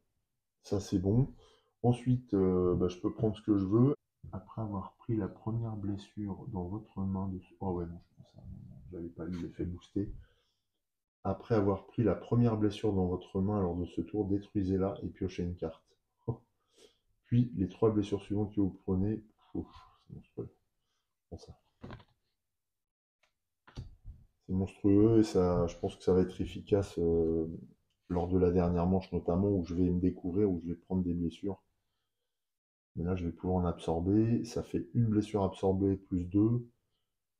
ça c'est bon. Ensuite, je peux prendre ce que je veux. Après avoir pris la première blessure dans votre main de... Oh ouais, non, je pense ça. J'avais pas lu l'effet boosté. Après avoir pris la première blessure dans votre main lors de ce tour, détruisez-la et piochez une carte. Puis les 3 blessures suivantes que vous prenez, c'est monstrueux. Bon, ça. C'est monstrueux et ça, je pense que ça va être efficace lors de la dernière manche notamment où je vais me découvrir, où je vais prendre des blessures. Mais là, je vais pouvoir en absorber. Ça fait une blessure absorbée plus 2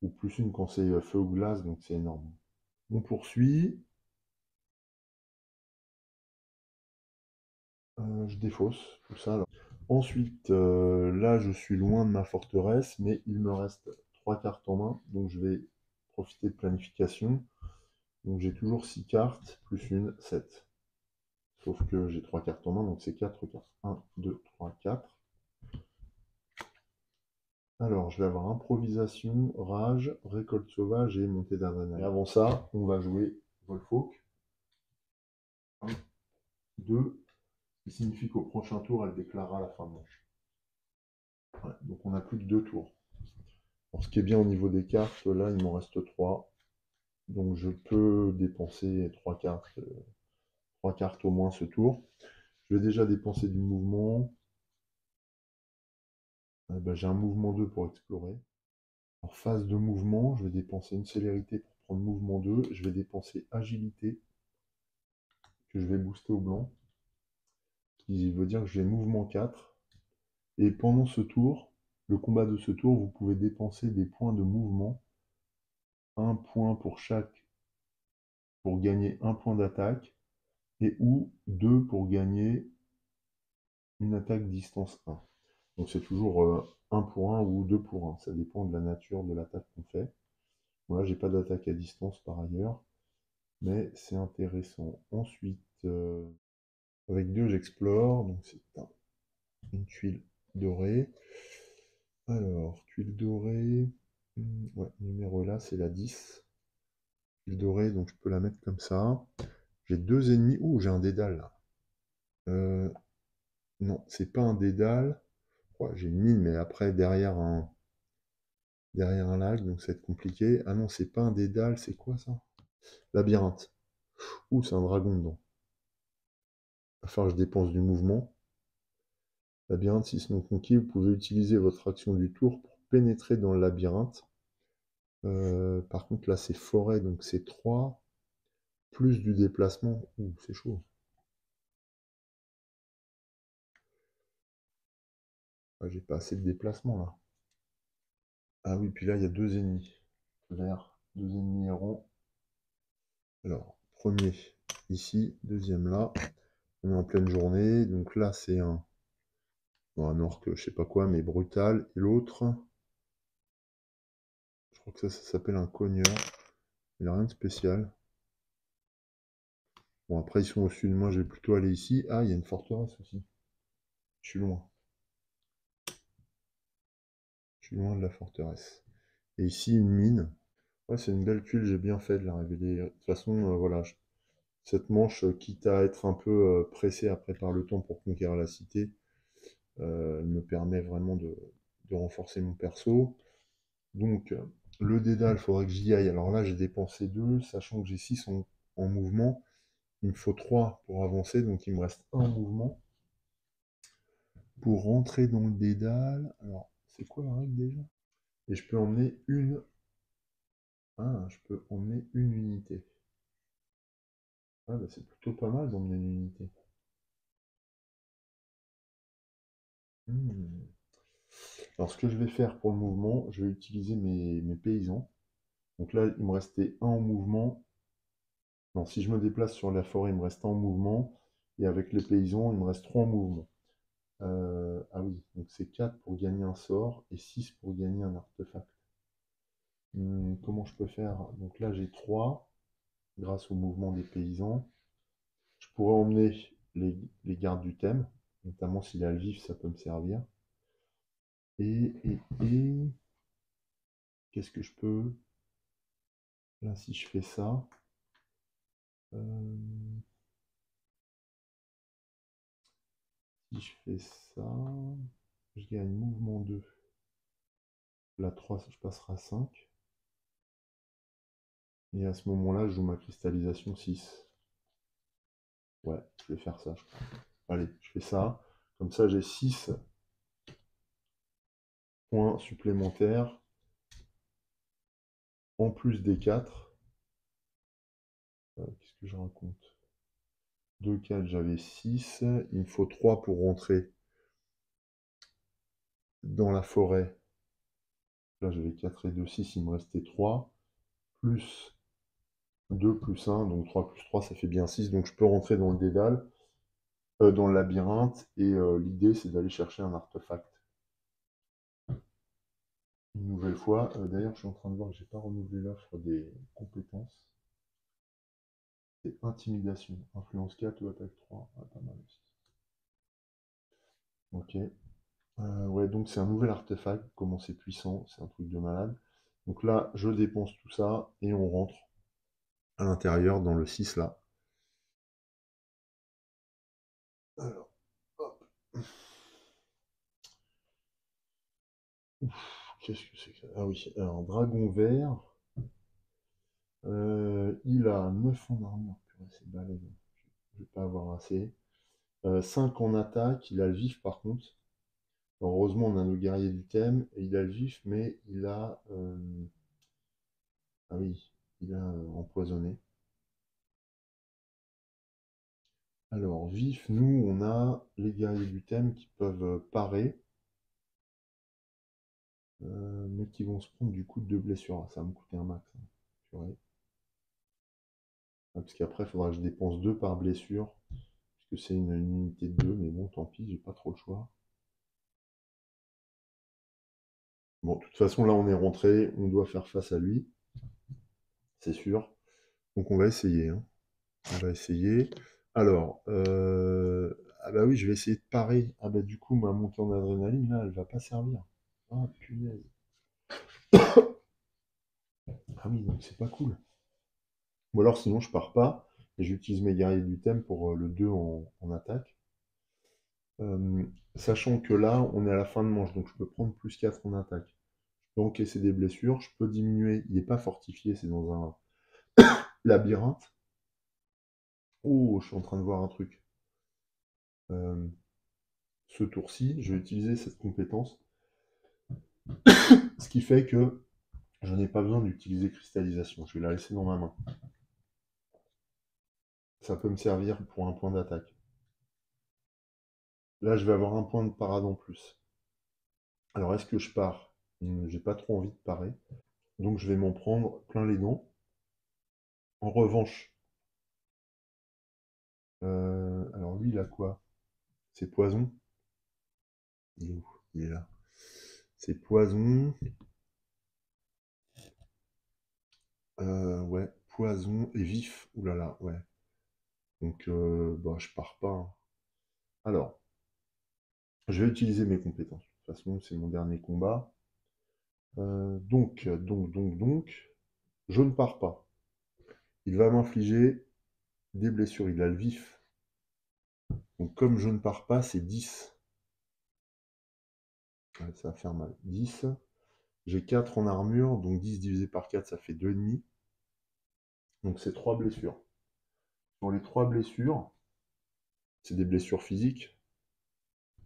ou plus une quand c'est feu ou glace, donc c'est énorme. On poursuit. Je défausse tout ça. Alors. Ensuite, là, je suis loin de ma forteresse, mais il me reste 3 cartes en main, donc je vais profiter de planification. Donc j'ai toujours 6 cartes, plus une, 7. Sauf que j'ai 3 cartes en main, donc c'est 4 cartes. 1, 2, 3, 4. Alors, je vais avoir improvisation, rage, récolte sauvage et montée d'adrénaline. Et avant ça, on va jouer Wolfhawk. 1, 2, qui signifie qu'au prochain tour, elle déclarera la fin de manche. Ouais, donc on n'a plus que 2 tours. Alors, ce qui est bien au niveau des cartes, là, il m'en reste 3. Donc je peux dépenser 3 cartes, 3 cartes au moins ce tour. Je vais déjà dépenser du mouvement. J'ai un mouvement 2 pour explorer. En phase de mouvement, je vais dépenser une célérité pour prendre mouvement 2. Je vais dépenser agilité, que je vais booster au blanc, qui veut dire que j'ai mouvement 4. Et pendant ce tour, le combat de ce tour, vous pouvez dépenser des points de mouvement. Un point pour chaque, pour gagner un point d'attaque, et ou 2 pour gagner une attaque distance 1. Donc c'est toujours 1 pour 1 ou 2 pour 1. Ça dépend de la nature de l'attaque qu'on fait. Bon, là, j'ai pas d'attaque à distance par ailleurs, mais c'est intéressant. Ensuite, avec 2, j'explore. Donc c'est une tuile dorée. Alors, tuile dorée. Ouais, numéro là, c'est la 10. Tuile dorée, donc je peux la mettre comme ça. J'ai 2 ennemis. Ouh, j'ai un dédale là. Non, c'est pas un dédale. Ouais, j'ai une mine, mais après, derrière un lag, donc ça va être compliqué. Ah non, c'est pas un dédale, c'est quoi ça? Labyrinthe. Ouh, c'est un dragon dedans. va falloir que je dépense du mouvement. Labyrinthe, si non conquis, vous pouvez utiliser votre action du tour pour pénétrer dans le labyrinthe. Par contre, là, c'est forêt, donc c'est 3, plus du déplacement. Ouh, c'est chaud. Ah, j'ai pas assez de déplacement, là. Ah oui, puis là, il y a 2 ennemis. Vert, 2 ennemis errants. Alors, premier, ici, deuxième là. On est en pleine journée, donc là, c'est un orque, je sais pas quoi, mais brutal. Et l'autre, je crois que ça s'appelle un cogneur. Il n'a rien de spécial. Bon, après, ils sont au sud. Moi, je vais plutôt aller ici. Ah, il y a une forteresse aussi. Je suis loin. Je suis loin de la forteresse. Et ici, une mine. Ouais, c'est une belle tuile. J'ai bien fait de la révéler. De toute façon, voilà. Cette manche, quitte à être un peu pressé après par le temps pour conquérir la cité, elle me permet vraiment de renforcer mon perso. Donc, le dédale, il faudrait que j'y aille. Alors là, j'ai dépensé 2, sachant que j'ai 6 en mouvement. Il me faut 3 pour avancer, donc il me reste un mouvement. Pour rentrer dans le dédale, alors, c'est quoi la règle déjà? Et je peux emmener une... Ah, je peux emmener une unité. Ah, bah c'est plutôt pas mal d'emmener une unité. Hmm. Alors, ce que je vais faire pour le mouvement, je vais utiliser mes paysans. Donc là, il me restait un en mouvement. Non, si je me déplace sur la forêt, il me reste un en mouvement. Et avec les paysans, il me reste 3 en mouvement. Ah oui, donc c'est 4 pour gagner un sort et 6 pour gagner un artefact. Comment je peux faire? Donc là, j'ai 3 grâce au mouvement des paysans. Je pourrais emmener les gardes du thème, notamment s'il a le vif, ça peut me servir. Et qu'est-ce que je peux? Là, si je fais ça, euh, si je fais ça, je gagne mouvement 2. Là, 3, je passerai à 5. Et à ce moment-là, je joue ma cristallisation 6. Ouais, je vais faire ça, je crois. Allez, je fais ça. Comme ça, j'ai 6 points supplémentaires, en plus des 4. Qu'est-ce que je raconte? 2, 4, j'avais 6. Il me faut 3 pour rentrer dans la forêt. Là, j'avais 4 et 2, 6. Il me restait 3. Plus 2, plus 1. Donc 3 plus 3, ça fait bien 6. Donc je peux rentrer dans le dédale, dans le labyrinthe. Et l'idée, c'est d'aller chercher un artefact. Une nouvelle fois. D'ailleurs, je suis en train de voir que j'ai pas renouvelé l'offre des compétences. C'est intimidation. Influence 4 ou attaque 3. Ah, pas mal aussi. Ok. Ouais, donc c'est un nouvel artefact. Comment c'est puissant. C'est un truc de malade. Donc là, je dépense tout ça et on rentre à l'intérieur dans le 6 là. Alors, hop. Qu'est-ce que c'est que ça? Ah oui, alors dragon vert. Il a 9 en armure. Purée, c'est balèze. Je vais pas avoir assez. 5 en attaque. Il a le vif par contre. Heureusement, on a nos guerriers du thème. Et il a le vif, mais il a. Ah oui, il a empoisonné. Alors, vif, nous, on a les guerriers du thème qui peuvent parer, mais qui vont se prendre du coup de 2 blessures. Ah, ça va me coûter un max, hein. Purée. Ah, parce qu'après, il faudra que je dépense 2 par blessure, puisque c'est une unité de 2, mais bon, tant pis, j'ai pas trop le choix. Bon, de toute façon, là, on est rentré, on doit faire face à lui, c'est sûr. Donc, on va essayer, hein. On va essayer. Alors, ah bah oui, je vais essayer de parer. Ah bah du coup, ma montée en adrénaline, là, elle va pas servir. Ah, punaise. Ah oui, donc c'est pas cool. Ou alors sinon je pars pas et j'utilise mes guerriers du thème pour le 2 en attaque. Sachant que là, on est à la fin de manche, donc je peux prendre plus 4 en attaque. Je peux encaisser des blessures, je peux diminuer. Il n'est pas fortifié, c'est dans un labyrinthe. Oh, je suis en train de voir un truc. Euh, ce tour-ci, je vais utiliser cette compétence, ce qui fait que je n'ai pas besoin d'utiliser cristallisation. Je vais la laisser dans ma main. Ça peut me servir pour un point d'attaque. Là, je vais avoir un point de parade en plus. Alors, est-ce que je pars? J'ai pas trop envie de parer. Donc, je vais m'en prendre plein les dents. En revanche, alors lui, il a quoi? C'est poison. Il est où? Il est là. C'est poison. Ouais, poison et vif. Ouh là là, ouais. Donc, bah, je pars pas, hein. Alors, je vais utiliser mes compétences. De toute façon, c'est mon dernier combat. Donc, je ne pars pas. Il va m'infliger des blessures. Il a le vif. Donc, comme je ne pars pas, c'est 10. Ouais, ça va faire mal. 10. J'ai 4 en armure, donc 10 divisé par 4, ça fait 2,5. Donc, c'est 3 blessures. Sur les 3 blessures, c'est des blessures physiques.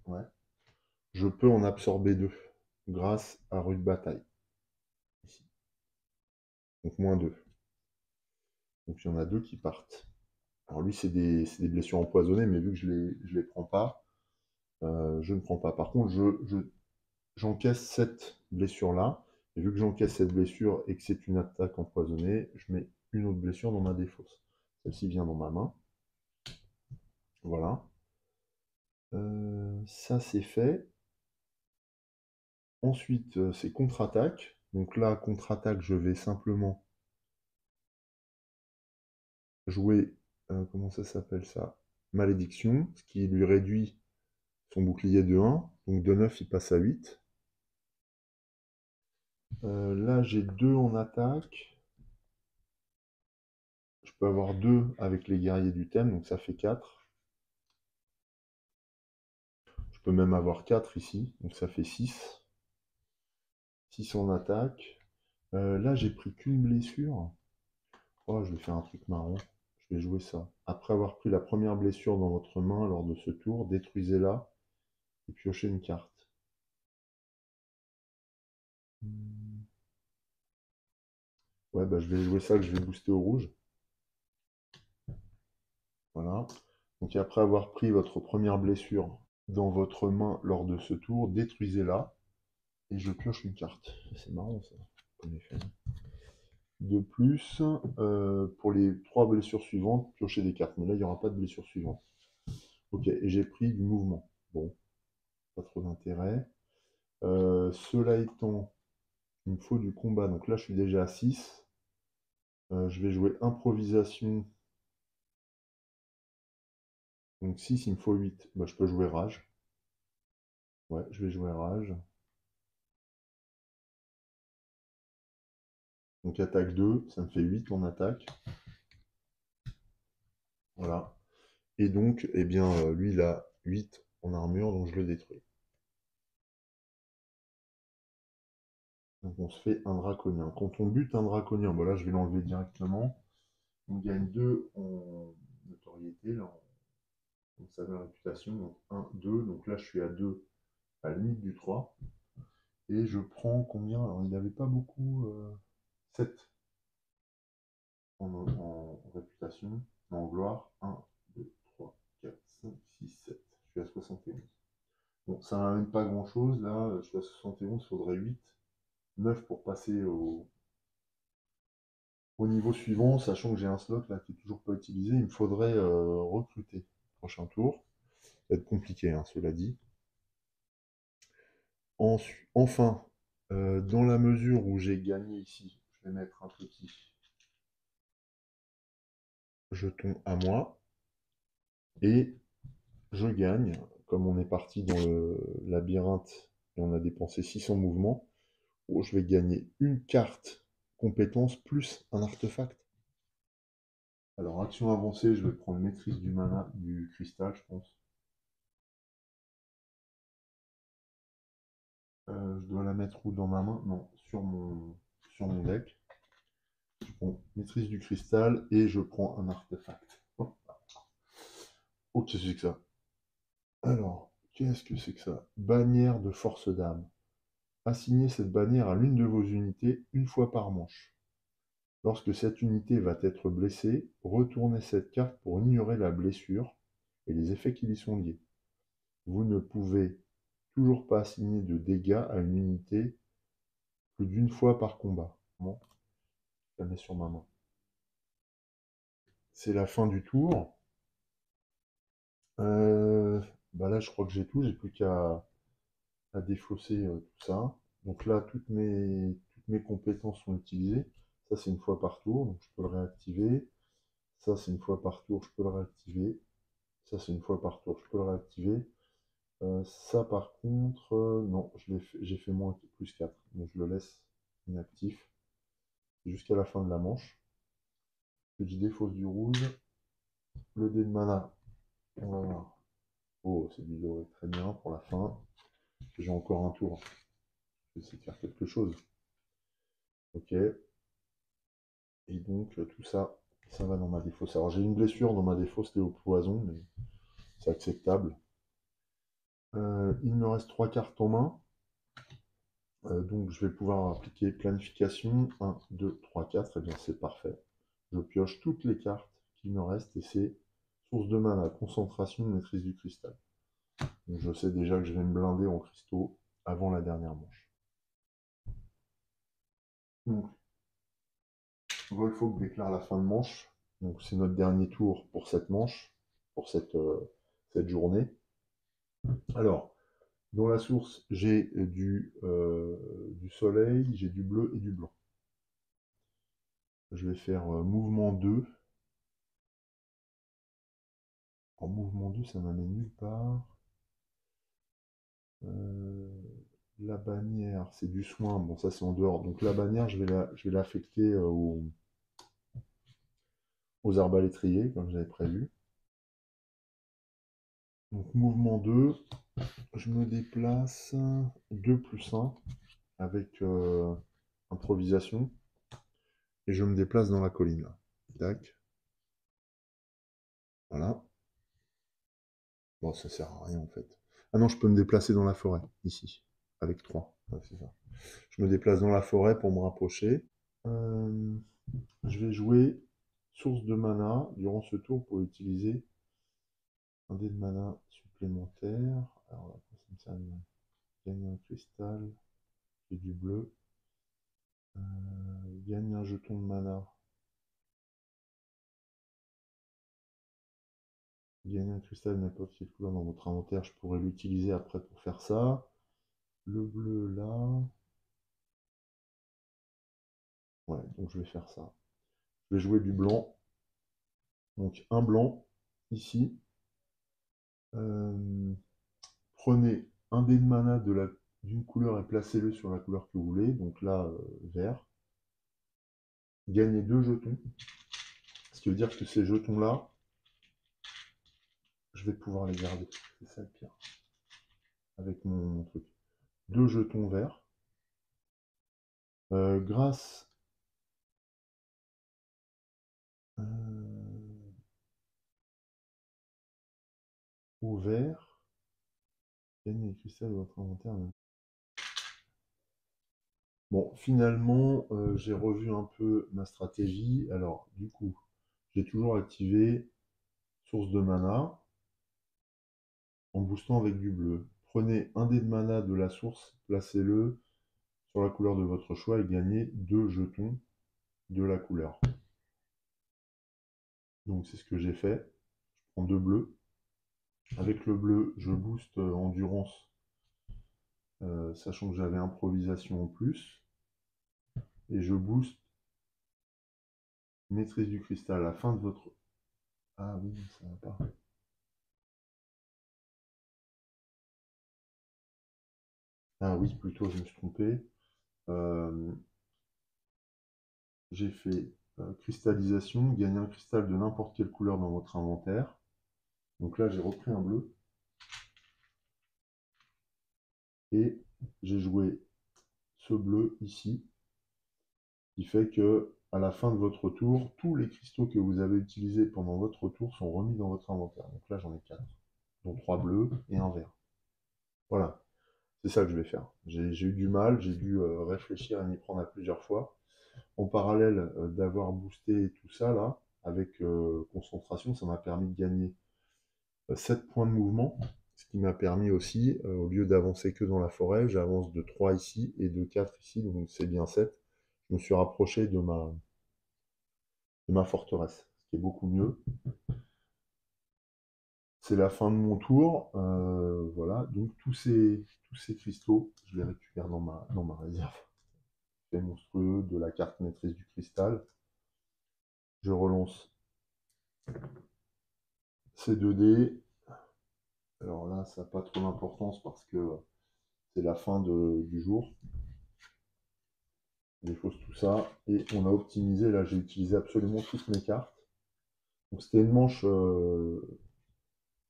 Ouais. Je peux en absorber 2 grâce à rude bataille. Ici. Donc, moins 2. Donc, il y en a 2 qui partent. Alors, lui, c'est des blessures empoisonnées, mais vu que je les prends pas, je ne prends pas. Par contre, j'encaisse cette blessure-là. Et vu que j'encaisse cette blessure et que c'est une attaque empoisonnée, je mets une autre blessure dans ma défausse. Celle-ci vient dans ma main. Voilà. Ça, c'est fait. Ensuite, c'est contre-attaque. Donc là, contre-attaque, je vais simplement jouer, comment ça s'appelle ça? Malédiction, ce qui lui réduit son bouclier de 1. Donc de 9, il passe à 8. Là, j'ai 2 en attaque. Je peux avoir 2 avec les guerriers du thème, donc ça fait 4. Je peux même avoir 4 ici, donc ça fait 6. 6 en attaque. Là, j'ai pris qu'une blessure. Oh, je vais faire un truc marrant. Je vais jouer ça. Après avoir pris la première blessure dans votre main lors de ce tour, détruisez-la et piochez une carte. Ouais, bah, je vais jouer ça, que je vais booster au rouge. Voilà. Donc après avoir pris votre première blessure dans votre main lors de ce tour, détruisez-la et je pioche une carte. C'est marrant ça, comme effet. De plus, pour les 3 blessures suivantes, piochez des cartes. Mais là, il n'y aura pas de blessure suivante. Ok, et j'ai pris du mouvement. Bon, pas trop d'intérêt. Cela étant, il me faut du combat. Donc là, je suis déjà à 6. Je vais jouer improvisation. Donc 6, il me faut 8. Bah, je peux jouer rage. Ouais, je vais jouer rage. Donc attaque 2, ça me fait 8 en attaque. Voilà. Et donc, eh bien, lui, il a 8 en armure, donc je le détruis. Donc on se fait un draconien. Quand on bute un draconien, bon là je vais l'enlever directement. On gagne 2 en notoriété, là, en saveur réputation. Donc 1, 2. Donc là je suis à 2 à la limite du 3. Et je prends combien? Alors il n'avait pas beaucoup. 7 en réputation. En gloire. 1, 2, 3, 4, 5, 6, 7. Je suis à 71. Bon, ça m'amène pas grand chose. Là, je suis à 71, il faudrait 8. 9 pour passer au niveau suivant, sachant que j'ai un slot là qui est toujours pas utilisé, il me faudrait recruter. Prochain tour. Ça va être compliqué, hein, cela dit. Enfin, dans la mesure où j'ai gagné ici, je vais mettre un petit jeton à moi. Et je gagne, comme on est parti dans le labyrinthe et on a dépensé 600 mouvements, je vais gagner une carte compétence plus un artefact. Alors, action avancée, je vais prendre maîtrise du mana, du cristal, je pense. Je dois la mettre où dans ma main? Non, sur mon deck. Je prends maîtrise du cristal et je prends un artefact. Oh, qu'est-ce que c'est que ça? Alors, qu'est-ce que c'est que ça? Bannière de force d'âme. Assignez cette bannière à l'une de vos unités une fois par manche. Lorsque cette unité va être blessée, retournez cette carte pour ignorer la blessure et les effets qui y sont liés. Vous ne pouvez toujours pas assigner de dégâts à une unité plus d'une fois par combat. Bon, je la mets sur ma main. C'est la fin du tour. Bah là, je crois que j'ai tout. J'ai plus qu'à défausser tout ça. Donc là, toutes mes compétences sont utilisées. Ça, c'est une fois par tour, donc je peux le réactiver. Ça, c'est une fois par tour, je peux le réactiver. Ça, c'est une fois par tour, je peux le réactiver. Ça, par contre, non, j'ai fait moins plus 4. Donc je le laisse inactif jusqu'à la fin de la manche. Je défausse du rouge. Le dé de mana, on va voir. Oh, c'est du doré, très bien pour la fin. J'ai encore un tour. Je vais essayer de faire quelque chose. Ok. Et donc, tout ça, ça va dans ma défausse. Alors, j'ai une blessure dans ma défausse liée au poison, mais c'est acceptable. Il me reste 3 cartes en main. Donc, je vais pouvoir appliquer planification. 1, 2, 3, 4. Et bien, c'est parfait. Je pioche toutes les cartes qui me restent et c'est source de mana, concentration, maîtrise du cristal. Donc, je sais déjà que je vais me blinder en cristaux avant la dernière manche. Donc, Volfolk déclare la fin de manche. Donc, c'est notre dernier tour pour cette manche, pour cette journée. Alors, dans la source, j'ai du soleil, j'ai du bleu et du blanc. Je vais faire mouvement 2. En mouvement 2, ça m'amène nulle part. Euh, la bannière, c'est du soin. Bon, ça, c'est en dehors. Donc, la bannière, je vais l'affecter aux arbalétriers, comme j'avais prévu. Donc, mouvement 2, je me déplace 2+1 avec improvisation. Et je me déplace dans la colline, là. Tac. Voilà. Bon, ça sert à rien, en fait. Ah non, je peux me déplacer dans la forêt, ici, avec 3. Ouais, c'est ça. Je me déplace dans la forêt pour me rapprocher. Euh, je vais jouer source de mana durant ce tour pour utiliser un dé de mana supplémentaire. Alors là, ça me sert à gagner un cristal et du bleu. Gagner un jeton de mana. Gagner un cristal n'importe quelle couleur dans votre inventaire. Je pourrais l'utiliser après pour faire ça. Le bleu là. Ouais, donc je vais faire ça. Je vais jouer du blanc. Donc un blanc ici. Euh, Prenez un dé de mana d'une couleur et placez-le sur la couleur que vous voulez. Donc là, vert. Gagnez 2 jetons. Ce qui veut dire que ces jetons-là, je vais pouvoir les garder. C'est ça le pire. Avec mon truc. 2 jetons verts. Grâce au vert, gagnez les cristals de votre inventaire. Bon, finalement, j'ai revu un peu ma stratégie. Alors, du coup, j'ai toujours activé source de mana en boostant avec du bleu. Prenez un dé de mana de la source, placez-le sur la couleur de votre choix et gagnez 2 jetons de la couleur. Donc c'est ce que j'ai fait. Je prends 2 bleus. Avec le bleu, je booste endurance, sachant que j'avais improvisation en plus. Et je booste maîtrise du cristal à la fin de votre... Ah oui, ça va pas. Ah oui, plutôt, je me suis trompé. Euh, j'ai fait cristallisation, gagner un cristal de n'importe quelle couleur dans votre inventaire. Donc là, j'ai repris un bleu. Et j'ai joué ce bleu ici, qui fait que à la fin de votre tour, tous les cristaux que vous avez utilisés pendant votre tour sont remis dans votre inventaire. Donc là, j'en ai 4. dont 3 bleus et un vert. Voilà, c'est ça que je vais faire. J'ai eu du mal, j'ai dû réfléchir et m'y prendre à plusieurs fois. En parallèle d'avoir boosté tout ça là, avec concentration, ça m'a permis de gagner 7 points de mouvement, ce qui m'a permis aussi, au lieu d'avancer que dans la forêt, j'avance de 3 ici et de 4 ici, donc c'est bien 7. Je me suis rapproché de ma forteresse, ce qui est beaucoup mieux. C'est la fin de mon tour, voilà, donc tous ces cristaux, je les récupère dans ma réserve. C'est monstrueux, de la carte maîtrise du cristal. Je relance ces 2 dés. Alors là, ça n'a pas trop d'importance parce que c'est la fin du jour. Je défausse tout ça. Et on a optimisé, là j'ai utilisé absolument toutes mes cartes. Donc c'était une manche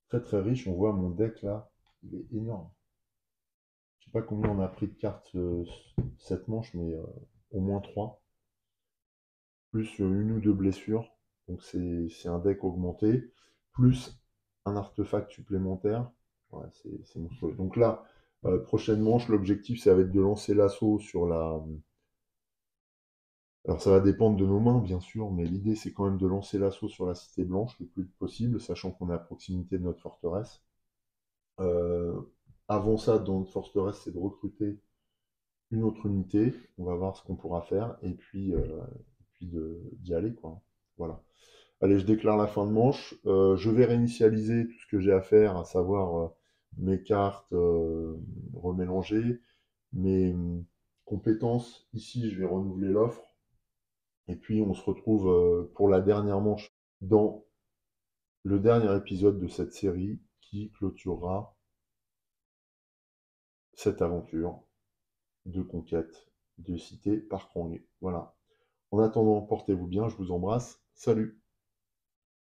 très très riche. On voit mon deck là, il est énorme. Je sais pas combien on a pris de cartes cette manche, mais au moins 3. Plus une ou deux blessures. Donc c'est un deck augmenté. Plus un artefact supplémentaire. Ouais, c'est monstrueux. Donc là, prochaine manche, l'objectif ça va être de lancer l'assaut sur la. Alors ça va dépendre de nos mains, bien sûr, mais l'idée c'est quand même de lancer l'assaut sur la cité blanche le plus vite possible, sachant qu'on est à proximité de notre forteresse. Euh, Avant ça, dans notre forteresse, c'est de recruter une autre unité. On va voir ce qu'on pourra faire, et puis d'y aller, quoi. Voilà. Allez, je déclare la fin de manche. Je vais réinitialiser tout ce que j'ai à faire, à savoir mes cartes remélangées, mes compétences. Ici, je vais renouveler l'offre. Et puis, on se retrouve pour la dernière manche dans le dernier épisode de cette série qui clôturera cette aventure de conquête de cité par Krang. Voilà. En attendant, portez-vous bien, je vous embrasse. Salut!